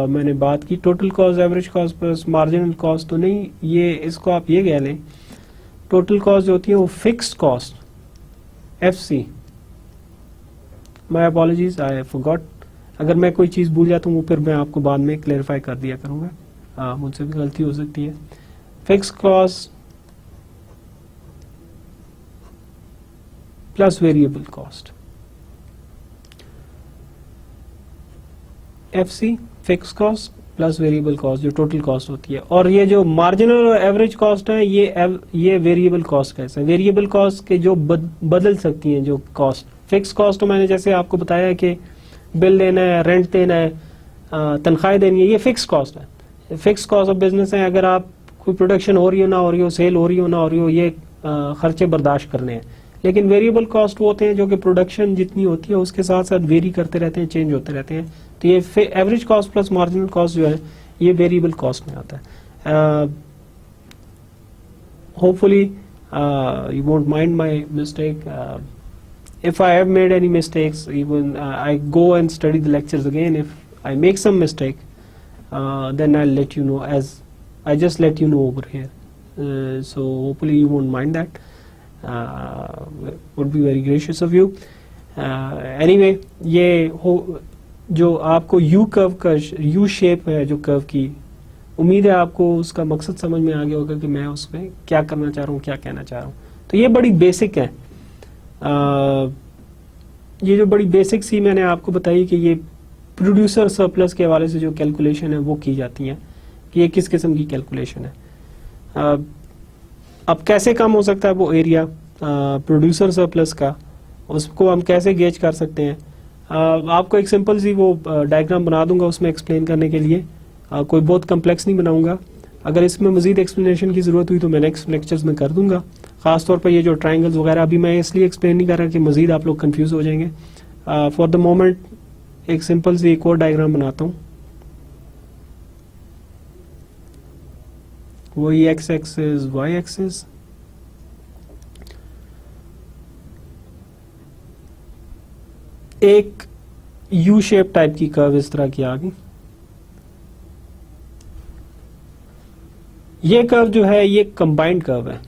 मैंने बात की, total cost average cost plus marginal cost तो नहीं, ये इसको आप ये कह लें, टोटल कॉस्ट जो होती है वो fixed cost FC, my apologies I forgot, अगर मैं कोई चीज भूल जाता हूँ वो फिर मैं आपको बाद में क्लेरिफाई कर दिया करूंगा, मुझसे भी गलती हो सकती है। Fixed cost plus variable cost, FC fix cost plus variable cost जो टोटल कॉस्ट होती है, और ये जो मार्जिनल और एवरेज कॉस्ट है ये वेरिएबल कॉस्ट कैसे है, वेरिएबल कॉस्ट के जो बदल सकती हैं जो कॉस्ट। फिक्स कॉस्ट तो मैंने जैसे आपको बताया कि बिल देना है, रेंट देना है, तनख्वाहें देनी है, ये फिक्स कॉस्ट है, फिक्स कॉस्ट ऑफ बिजनेस है। अगर आप कोई प्रोडक्शन हो रही हो ना हो रही हो, सेल हो रही हो ना हो रही हो, ये खर्चे बर्दाश्त करने हैं। लेकिन वेरिएबल कॉस्ट वो होते हैं जो कि प्रोडक्शन जितनी होती है उसके साथ साथ वेरी करते रहते हैं, चेंज होते रहते हैं। तो ये average cost plus marginal cost जो है ये वेरिएबल कॉस्ट में आता है। Hopefully you won't mind my mistake, if I have made any mistakes, even I go and study the lectures again. If I make some mistake, then I'll let you know, as I just let you know over here. So hopefully you won't mind that. Would be very gracious of you. Anyway, ये जो आपको U curve का U shape है जो curve की, उम्मीद है आपको उसका मकसद समझ में आ गया होगा कि मैं उसमें क्या करना चाह रहा हूँ, क्या कहना चाह रहा हूँ। तो ये बड़ी बेसिक है, ये जो बड़ी बेसिक सी मैंने आपको बताई कि ये प्रोड्यूसर सरप्लस के हवाले से जो कैलकुलेशन है वो की जाती है कि ये किस किस्म की कैलकुलेशन है। अब कैसे कम हो सकता है वो एरिया प्रोड्यूसर सरप्लस का, उसको हम कैसे गेज कर सकते हैं। आपको एक सिंपल सी वो डायग्राम बना दूंगा उसमें एक्सप्लेन करने के लिए, कोई बहुत कम्प्लेक्स नहीं बनाऊंगा। अगर इसमें मजीद एक्सप्लेनेशन की ज़रूरत हुई तो मैं नेक्स्ट लेक्चर्स में कर दूंगा, ख़ास तौर पर ये जो ट्रायंगल्स वगैरह, अभी मैं इसलिए एक्सप्लेन नहीं कर रहा कि मज़ीद आप लोग कंफ्यूज हो जाएंगे. फॉर द मोमेंट एक सिंपल सी एक और डायग्राम बनाता हूँ. वही एक्स एक्सिस वाई एक्सिस, एक यू शेप टाइप की कर्व इस तरह की आ गई. ये कर्व जो है ये कंबाइंड कर्व है.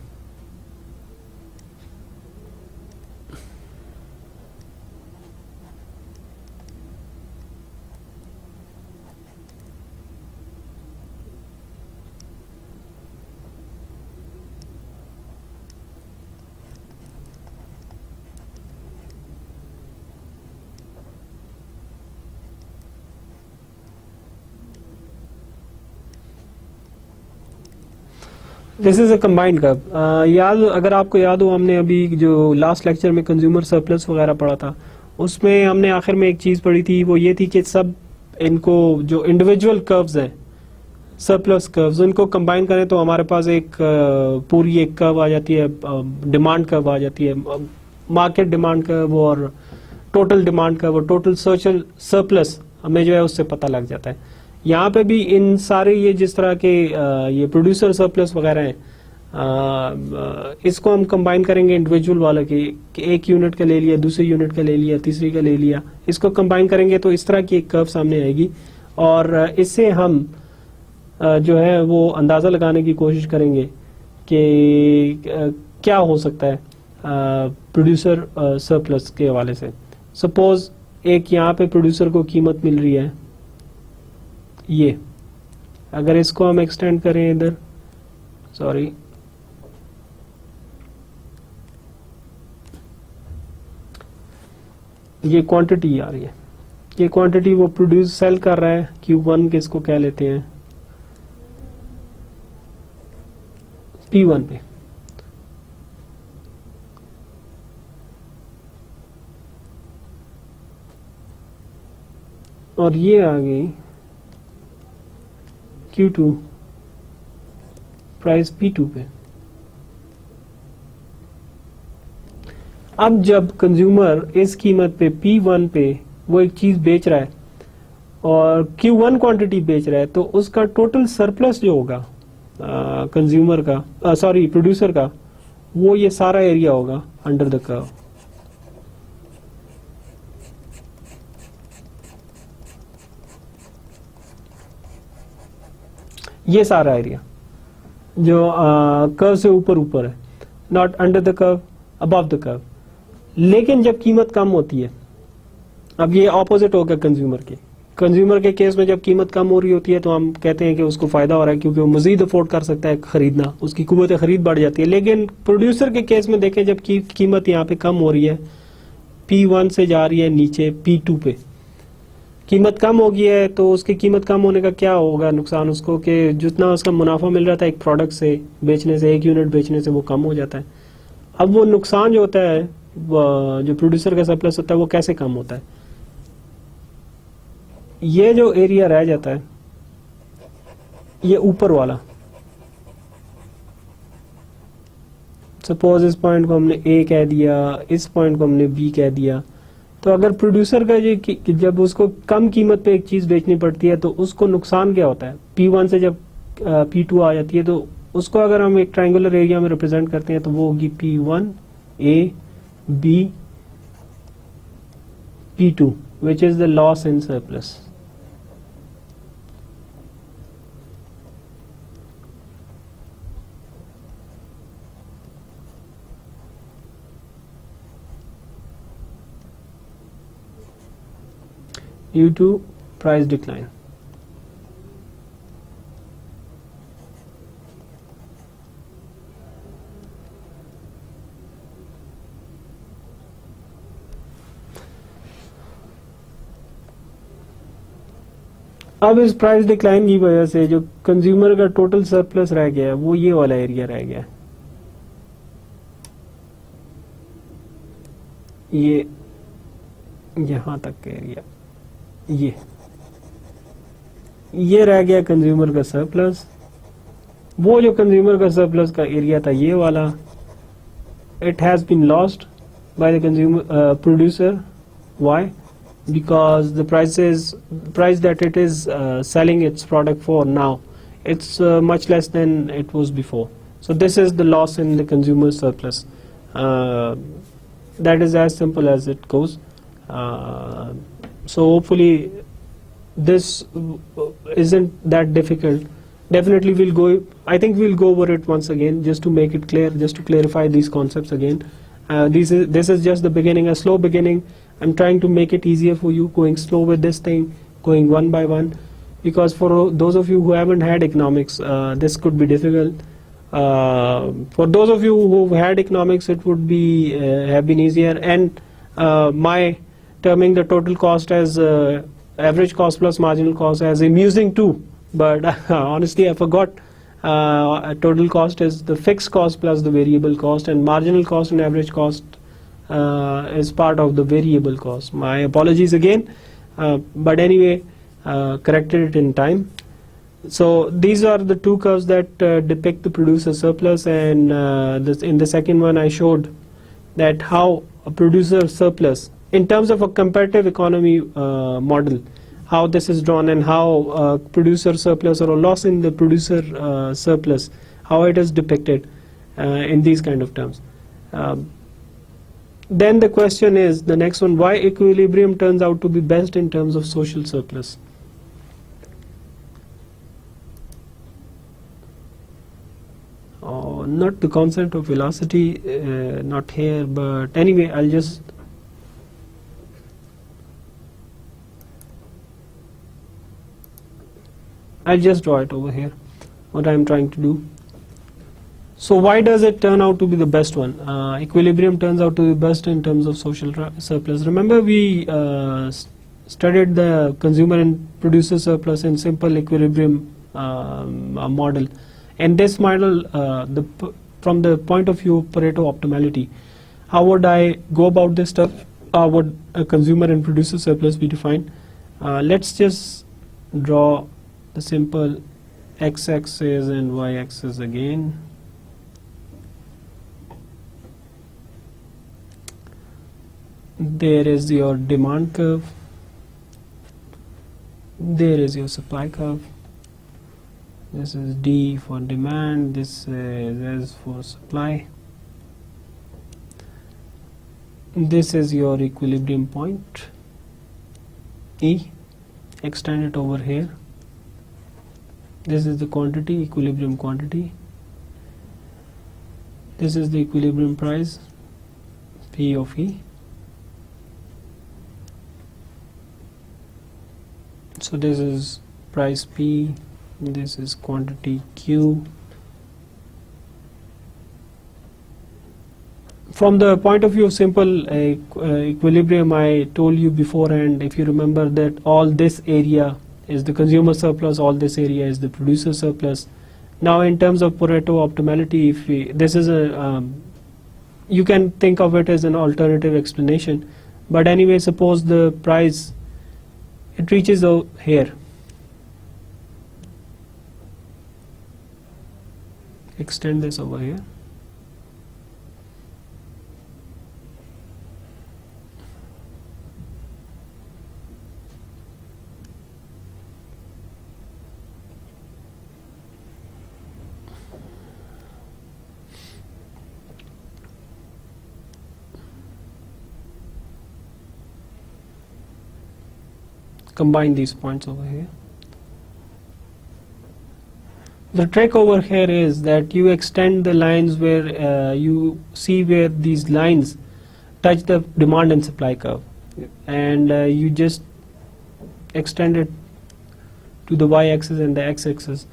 This is a combined curve. याद, अगर आपको याद हो, हमने अभी जो लास्ट लेक्चर में कंज्यूमर सरप्लस वगैरह पढ़ा था, उसमें हमने आखिर में एक चीज़ पढ़ी थी, वो ये थी कि सब इनको जो इंडिविजुअल कर्व्स हैं, सरप्लस कर्व्स, उनको कंबाइन करें तो हमारे पास एक पूरी एक कर्व आ जाती है, डिमांड कर्व आ जाती है, मार्केट डिमांड कर्व और टोटल डिमांड कर्व और टोटल सोशल सरप्लस हमें जो है उससे पता लग जाता है. यहाँ पे भी इन सारे ये जिस तरह के ये प्रोड्यूसर सरप्लस वगैरह हैं, इसको हम कंबाइन करेंगे इंडिविजुअल वाला कि एक यूनिट का ले लिया, दूसरे यूनिट का ले लिया, तीसरी का ले लिया, इसको कंबाइन करेंगे तो इस तरह की एक कर्व सामने आएगी. और इससे हम जो है वो अंदाज़ा लगाने की कोशिश करेंगे कि क्या हो सकता है प्रोड्यूसर सरप्लस के हवाले से. सपोज एक यहाँ पे प्रोड्यूसर को कीमत मिल रही है, ये अगर इसको हम एक्सटेंड करें इधर, सॉरी, ये क्वांटिटी आ रही है, ये क्वांटिटी वो प्रोड्यूस सेल कर रहा है Q1 के, इसको क्या लेते हैं P1 पे. और ये आ गई Q2 प्राइस P2 पे. अब जब कंज्यूमर इस कीमत पे P1 पे वो एक चीज बेच रहा है और Q1 क्वांटिटी बेच रहा है, तो उसका टोटल सरप्लस जो होगा कंज्यूमर का, सॉरी प्रोड्यूसर का, वो ये सारा एरिया होगा अंडर द कर्व. ये सारा एरिया जो कर्व से ऊपर ऊपर है, not under the curve, above the curve. लेकिन जब कीमत कम होती है, अब ये ऑपोजिट होगा कंज्यूमर के. कंज्यूमर के केस में जब कीमत कम हो रही होती है तो हम कहते हैं कि उसको फायदा हो रहा है क्योंकि वो मजीद अफोर्ड कर सकता है खरीदना, उसकी कुव्वत खरीद बढ़ जाती है. लेकिन प्रोड्यूसर के केस में देखें, जब कीमत यहाँ पे कम हो रही है, P1 से जा रही है नीचे P2 पे, कीमत कम हो गई है, तो उसकी कीमत कम होने का क्या होगा नुकसान उसको, कि जितना उसका मुनाफा मिल रहा था एक प्रोडक्ट से बेचने से, एक यूनिट बेचने से, वो कम हो जाता है. अब वो नुकसान जो होता है, जो प्रोड्यूसर का सरप्लस होता है, वो कैसे कम होता है. ये जो एरिया रह जाता है, ये ऊपर वाला, सपोज इस पॉइंट को हमने A कह दिया, इस पॉइंट को हमने B कह दिया, तो अगर प्रोड्यूसर का ये जब उसको कम कीमत पे एक चीज बेचनी पड़ती है तो उसको नुकसान क्या होता है. P1 से जब P2 आ जाती है तो उसको अगर हम एक ट्रायंगुलर एरिया में रिप्रेजेंट करते हैं तो वो होगी P1 A B P2, which is the loss in surplus. Due to price decline. अब इस प्राइस डिक्लाइन की वजह से जो कंज्यूमर का टोटल सरप्लस रह गया है वो ये वाला एरिया रह गया है, ये यहां तक का एरिया, ये रह गया कंज्यूमर का सरप्लस. वो जो कंज्यूमर का सरप्लस का एरिया था ये वाला, it has been lost by the consumer producer. Why? Because the price that it is selling its product for now, it's much less than it was before. So this is the loss in the consumer surplus. That is as simple as it goes. So hopefully this isn't that difficult. Definitely we'll go, I think we'll go over it once again just to make it clear, just to clarify these concepts again. This is just the beginning, a slow beginning. I'm trying to make it easier for you, going slow with this thing, going one by one, because for those of you who haven't had economics, this could be difficult. For those of you who've had economics, it would be have been easier. And my terming the total cost as average cost plus marginal cost as amusing too, but honestly I forgot. Total cost is the fixed cost plus the variable cost, and marginal cost and average cost is part of the variable cost. My apologies again, but anyway, corrected it in time. So these are the two curves that depict the producer surplus, and in the second one I showed that how a producer surplus in terms of a comparative economy model, how this is drawn, and how producer surplus or a loss in the producer surplus, how it is depicted in these kind of terms. Then the question is, the next one, why equilibrium turns out to be best in terms of social surplus. Not the concept of velocity, not here, but anyway, I'll just draw it over here, what I'm trying to do. So why does it turn out to be the best one? Equilibrium turns out to be best in terms of social surplus. Remember we studied the consumer and producer surplus in simple equilibrium model. And this model, from the point of view of Pareto optimality, how would I go about this stuff? How would a consumer and producer surplus be defined? Let's just draw the simple x-axis and y-axis again. There is your demand curve. There is your supply curve. This is D for demand, this is S for supply. This is your equilibrium point, E. Extend it over here. This is the quantity, equilibrium quantity. This is the equilibrium price, P of E. So this is price P. This is quantity Q. From the point of view of simple equilibrium, I told you beforehand, if you remember, that all this area is the consumer surplus, all this area is the producer surplus. Now in terms of Pareto optimality, if this is a you can think of it as an alternative explanation, but anyway, suppose the price, it reaches here. Extend this over here. Combine these points over here. The trick over here is that you extend the lines where you see where these lines touch the demand and supply curve, and you just extend it to the y-axis and the x-axis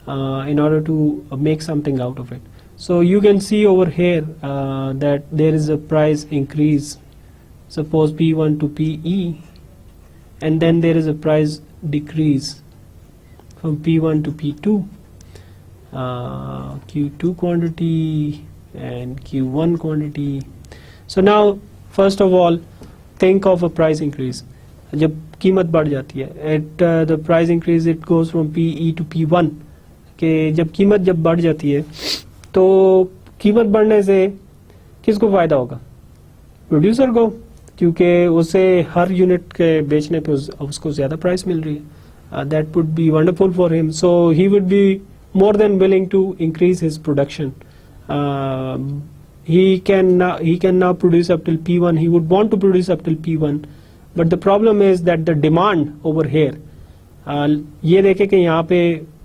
in order to make something out of it. So you can see over here that there is a price increase, suppose P1 to PE, and then there is a price decrease from P1 to P2. Q2 quantity and Q1 quantity. So now first of all, think of a price increase. जब कीमत बढ़ जाती है, at the price increase it goes from PE to P1, कि जब कीमत जब बढ़ जाती है तो कीमत बढ़ने से किसको फायदा होगा? प्रोड्यूसर को, क्योंकि उसे हर यूनिट के बेचने पे उसको ज्यादा प्राइस मिल रही है. That would be wonderful for him, so he would be more than willing to increase his production. He can now produce up till P1. He would want to produce up till P1, but the problem is that the demand over here. ये देखे कि यहाँ पे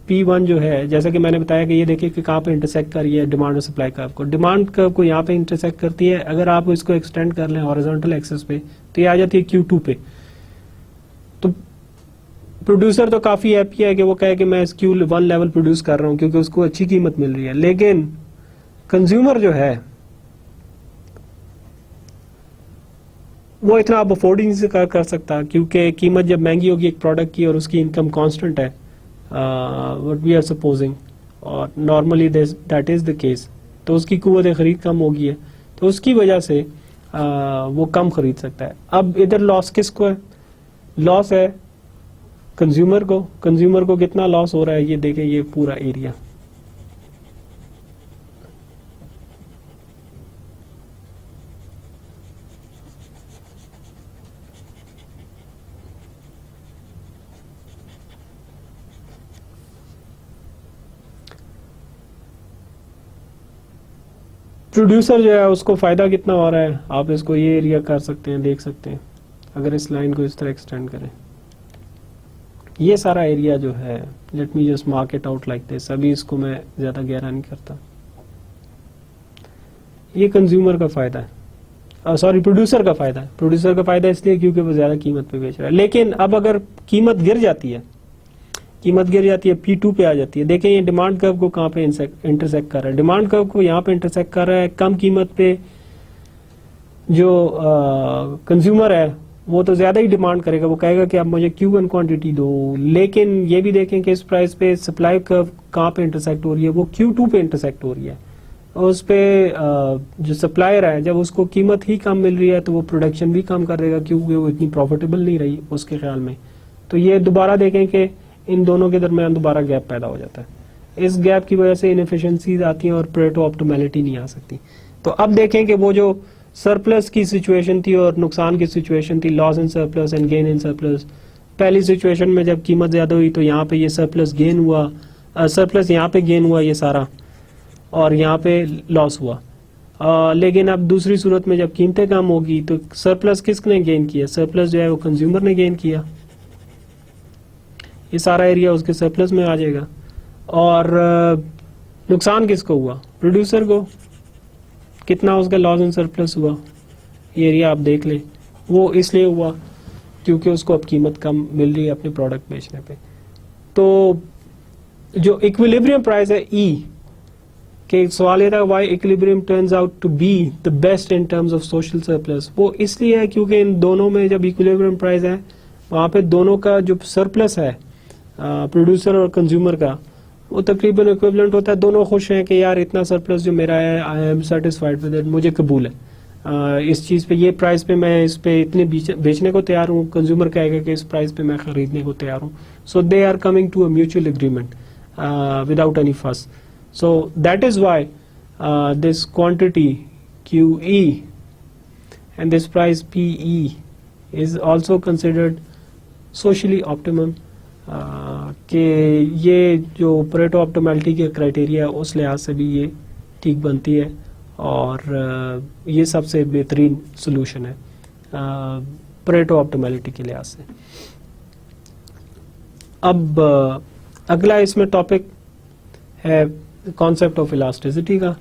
P1 जो है, जैसा कि मैंने बताया कि ये देखे कि कहाँ पे इंटरसेक्ट कर रही है डिमांड और सप्लाई कर्व को. डिमांड कर्व को यहाँ पे इंटरसेक्ट करती है. अगर आप इसको एक्सटेंड कर लें हॉरिजॉन्टल एक्सिस पे तो ये आ जाती है Q2 पे. तो प्रोड्यूसर तो काफी हैप्पी है कि वो कहे कि मैं इस Q1 लेवल प्रोड्यूस कर रहा हूं क्योंकि उसको अच्छी कीमत मिल रही है. लेकिन कंज्यूमर जो है वो इतना अब अफोर्ड नहीं कर सकता, क्योंकि कीमत जब महंगी होगी एक प्रोडक्ट की और उसकी इनकम कांस्टेंट है, व्हाट वी आर सपोजिंग, और normally that is the case, तो उसकी कुव्वत खरीद कम होगी है, तो उसकी वजह से वो कम खरीद सकता है. अब इधर लॉस किसको है? लॉस है कंज्यूमर को. कंज्यूमर को कितना लॉस हो रहा है ये देखें, ये पूरा एरिया. प्रोड्यूसर जो है उसको फायदा कितना हो रहा है, आप इसको ये एरिया कर सकते हैं, देख सकते हैं. अगर इस लाइन को इस तरह एक्सटेंड करें, ये सारा एरिया जो है, let me just mark it out like this. अभी इसको मैं ज्यादा गहरा नहीं करता. ये कंज्यूमर का फायदा है, सॉरी प्रोड्यूसर का फायदा है. प्रोड्यूसर का फायदा इसलिए क्योंकि वो ज्यादा कीमत पे बेच रहा है. लेकिन अब अगर कीमत गिर जाती है, P2 पे आ जाती है. देखें ये डिमांड कर्व को कहाँ पे इंटरसेक्ट कर रहा है. डिमांड कर्व को यहाँ पे इंटरसेक्ट कर रहा है. कम कीमत पे जो कंज्यूमर है वो तो ज्यादा ही डिमांड करेगा, वो कहेगा कि आप मुझे Q1 क्वांटिटी दो. लेकिन ये भी देखें कि इस प्राइस पे सप्लाई कर्व कहाँ पे इंटरसेक्ट हो रही है, वो Q2 पे इंटरसेक्ट हो रही है. और उस पे जो सप्लायर है, जब उसको कीमत ही कम मिल रही है तो वो प्रोडक्शन भी कम कर देगा, क्योंकि वो इतनी प्रॉफिटेबल नहीं रही उसके ख्याल में. तो ये दोबारा देखें कि इन दोनों के दरमियान दोबारा गैप पैदा हो जाता है. इस गैप की वजह से इनएफिशिएंसीज आती हैं और परेटो ऑप्टिमैलिटी नहीं आ सकती. तो अब देखें कि वो जो सरप्लस की सिचुएशन थी और नुकसान की सिचुएशन थी, loss in surplus and gain in surplus. पहली सिचुएशन में जब कीमत ज्यादा हुई तो यहाँ पे ये सरप्लस गेन हुआ, सरप्लस यहाँ पे गेन हुआ ये सारा, और यहाँ पे लॉस हुआ. लेकिन अब दूसरी सूरत में जब कीमतें कम होगी तो सरप्लस किसने गेन किया? सरप्लस जो है वो कंज्यूमर ने गेन किया. ये सारा एरिया उसके सरप्लस में आ जाएगा. और नुकसान किसको हुआ? प्रोड्यूसर को. कितना उसका लॉस इन सरप्लस हुआ, ये एरिया आप देख लें. वो इसलिए हुआ क्योंकि उसको अब कीमत कम मिल रही है अपने प्रोडक्ट बेचने पे. तो जो इक्विलिब्रियम प्राइस है E के, सवाल ये था why equilibrium turns out to be the best in terms of social surplus. वो इसलिए है क्योंकि इन दोनों में जब इक्विलिब्रियम प्राइस है वहां पे दोनों का जो सरप्लस है प्रोड्यूसर और कंज्यूमर का, वो तकरीबन इक्विवेलेंट होता है. दोनों खुश हैं कि यार इतना सरप्लस जो मेरा है, I am satisfied with it, मुझे कबूल है. इस चीज पे, ये प्राइस पे मैं इस पे इतने बेचने को तैयार हूँ. कंज्यूमर कहेगा कि इस प्राइस पे मैं खरीदने को तैयार हूँ. So they are coming to a mutual agreement without any fuss. So that is why this quantity QE and this price PE is also considered socially optimum. कि ये जो परेटो ऑप्टिमैलिटी के क्राइटेरिया है उस लिहाज से भी ये ठीक बनती है, और ये सबसे बेहतरीन सोल्यूशन है परेटो ऑप्टिमैलिटी के लिहाज से. अब अगला इसमें टॉपिक है कॉन्सेप्ट ऑफ इलास्टिसिटी का.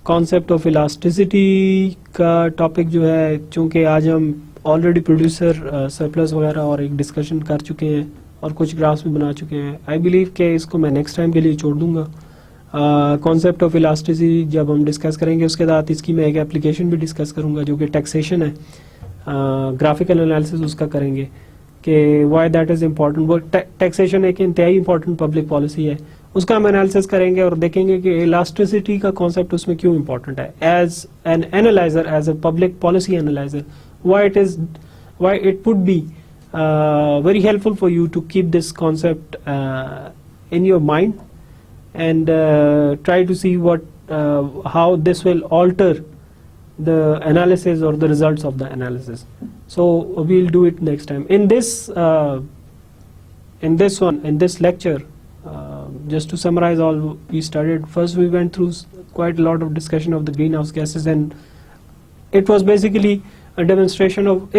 कॉन्सेप्ट ऑफ इलास्टिसिटी का टॉपिक जो है, चूंकि आज हम ऑलरेडी प्रोड्यूसर सरप्लस वगैरह और एक डिस्कशन कर चुके हैं और कुछ ग्राफ्स भी बना चुके हैं, आई बिलीव कि इसको मैं नेक्स्ट टाइम के लिए छोड़ दूंगा. कॉन्सेप्ट ऑफ इलास्टिसिटी जब हम डिस्कस करेंगे उसके साथ इसकी मैं एक एप्लीकेशन भी डिस्कस करूंगा जो कि टैक्सेशन है. ग्राफिकल एनालिसिस उसका करेंगे कि व्हाई दैट इज इम्पोर्टेंट. वो टैक्सेशन एक इंतहाई इंपॉर्टेंट पब्लिक पॉलिसी है, उसका हम एनालिसिस करेंगे और देखेंगे कि इलास्टिसिटी का कॉन्सेप्ट उसमें क्यों इंपॉर्टेंट है. As an analyser, as a public policy analyser, why it would be very helpful for you to keep this concept in your mind and try to see how this will alter the analysis or the results of the analysis. So we'll do it next time. In this lecture, just to summarize all we studied, first we went through quite a lot of discussion of the greenhouse gases, and it was basically a demonstration of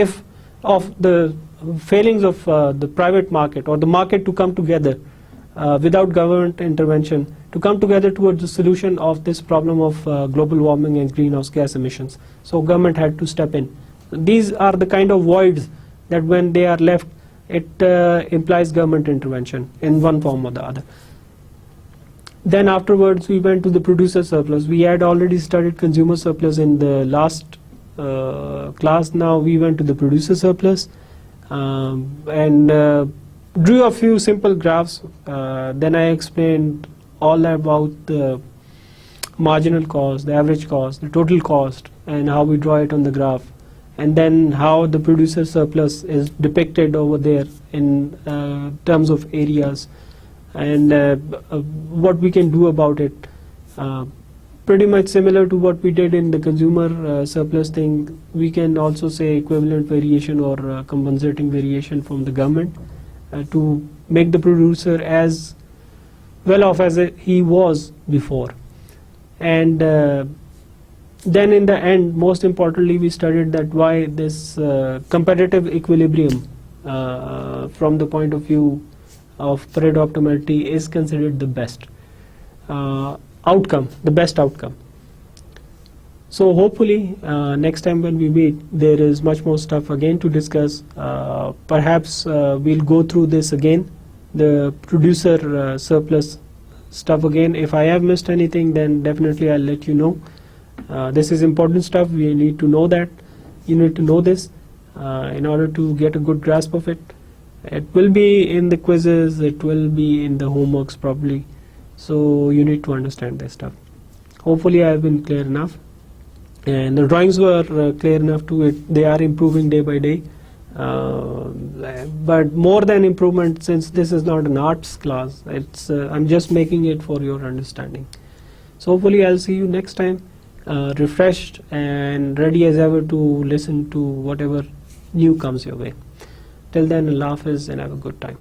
the failings of the private market or the market to come together without government intervention, to come together towards the solution of this problem of global warming and greenhouse gas emissions. So government had to step in. These are the kind of voids that when they are left, it implies government intervention in one form or the other. Then afterwards we went to the producer surplus. We had already studied consumer surplus in the last class. Now we went to the producer surplus and drew a few simple graphs. Then I explained all about the marginal cost, the average cost, the total cost, and how we draw it on the graph, and then how the producer surplus is depicted over there in terms of areas, and what we can do about it. Pretty much similar to what we did in the consumer surplus thing, we can also say equivalent variation or compensating variation from the government to make the producer as well off as he was before. And then in the end, most importantly, we studied that why this competitive equilibrium from the point of view of Pareto optimality is considered the best outcome, the best outcome. So hopefully next time when we meet, there is much more stuff again to discuss. Perhaps we'll go through this again, the producer surplus stuff again. If I have missed anything, then definitely I'll let you know. This is important stuff. We need to know that. You need to know this in order to get a good grasp of it. It will be in the quizzes, it will be in the homeworks probably. So you need to understand this stuff. Hopefully I have been clear enough. And the drawings were clear enough to it. They are improving day by day. But more than improvement, since this is not an arts class, it's I'm just making it for your understanding. So hopefully I'll see you next time, refreshed and ready as ever to listen to whatever new comes your way. Till then, Allah Hafiz and have a good time.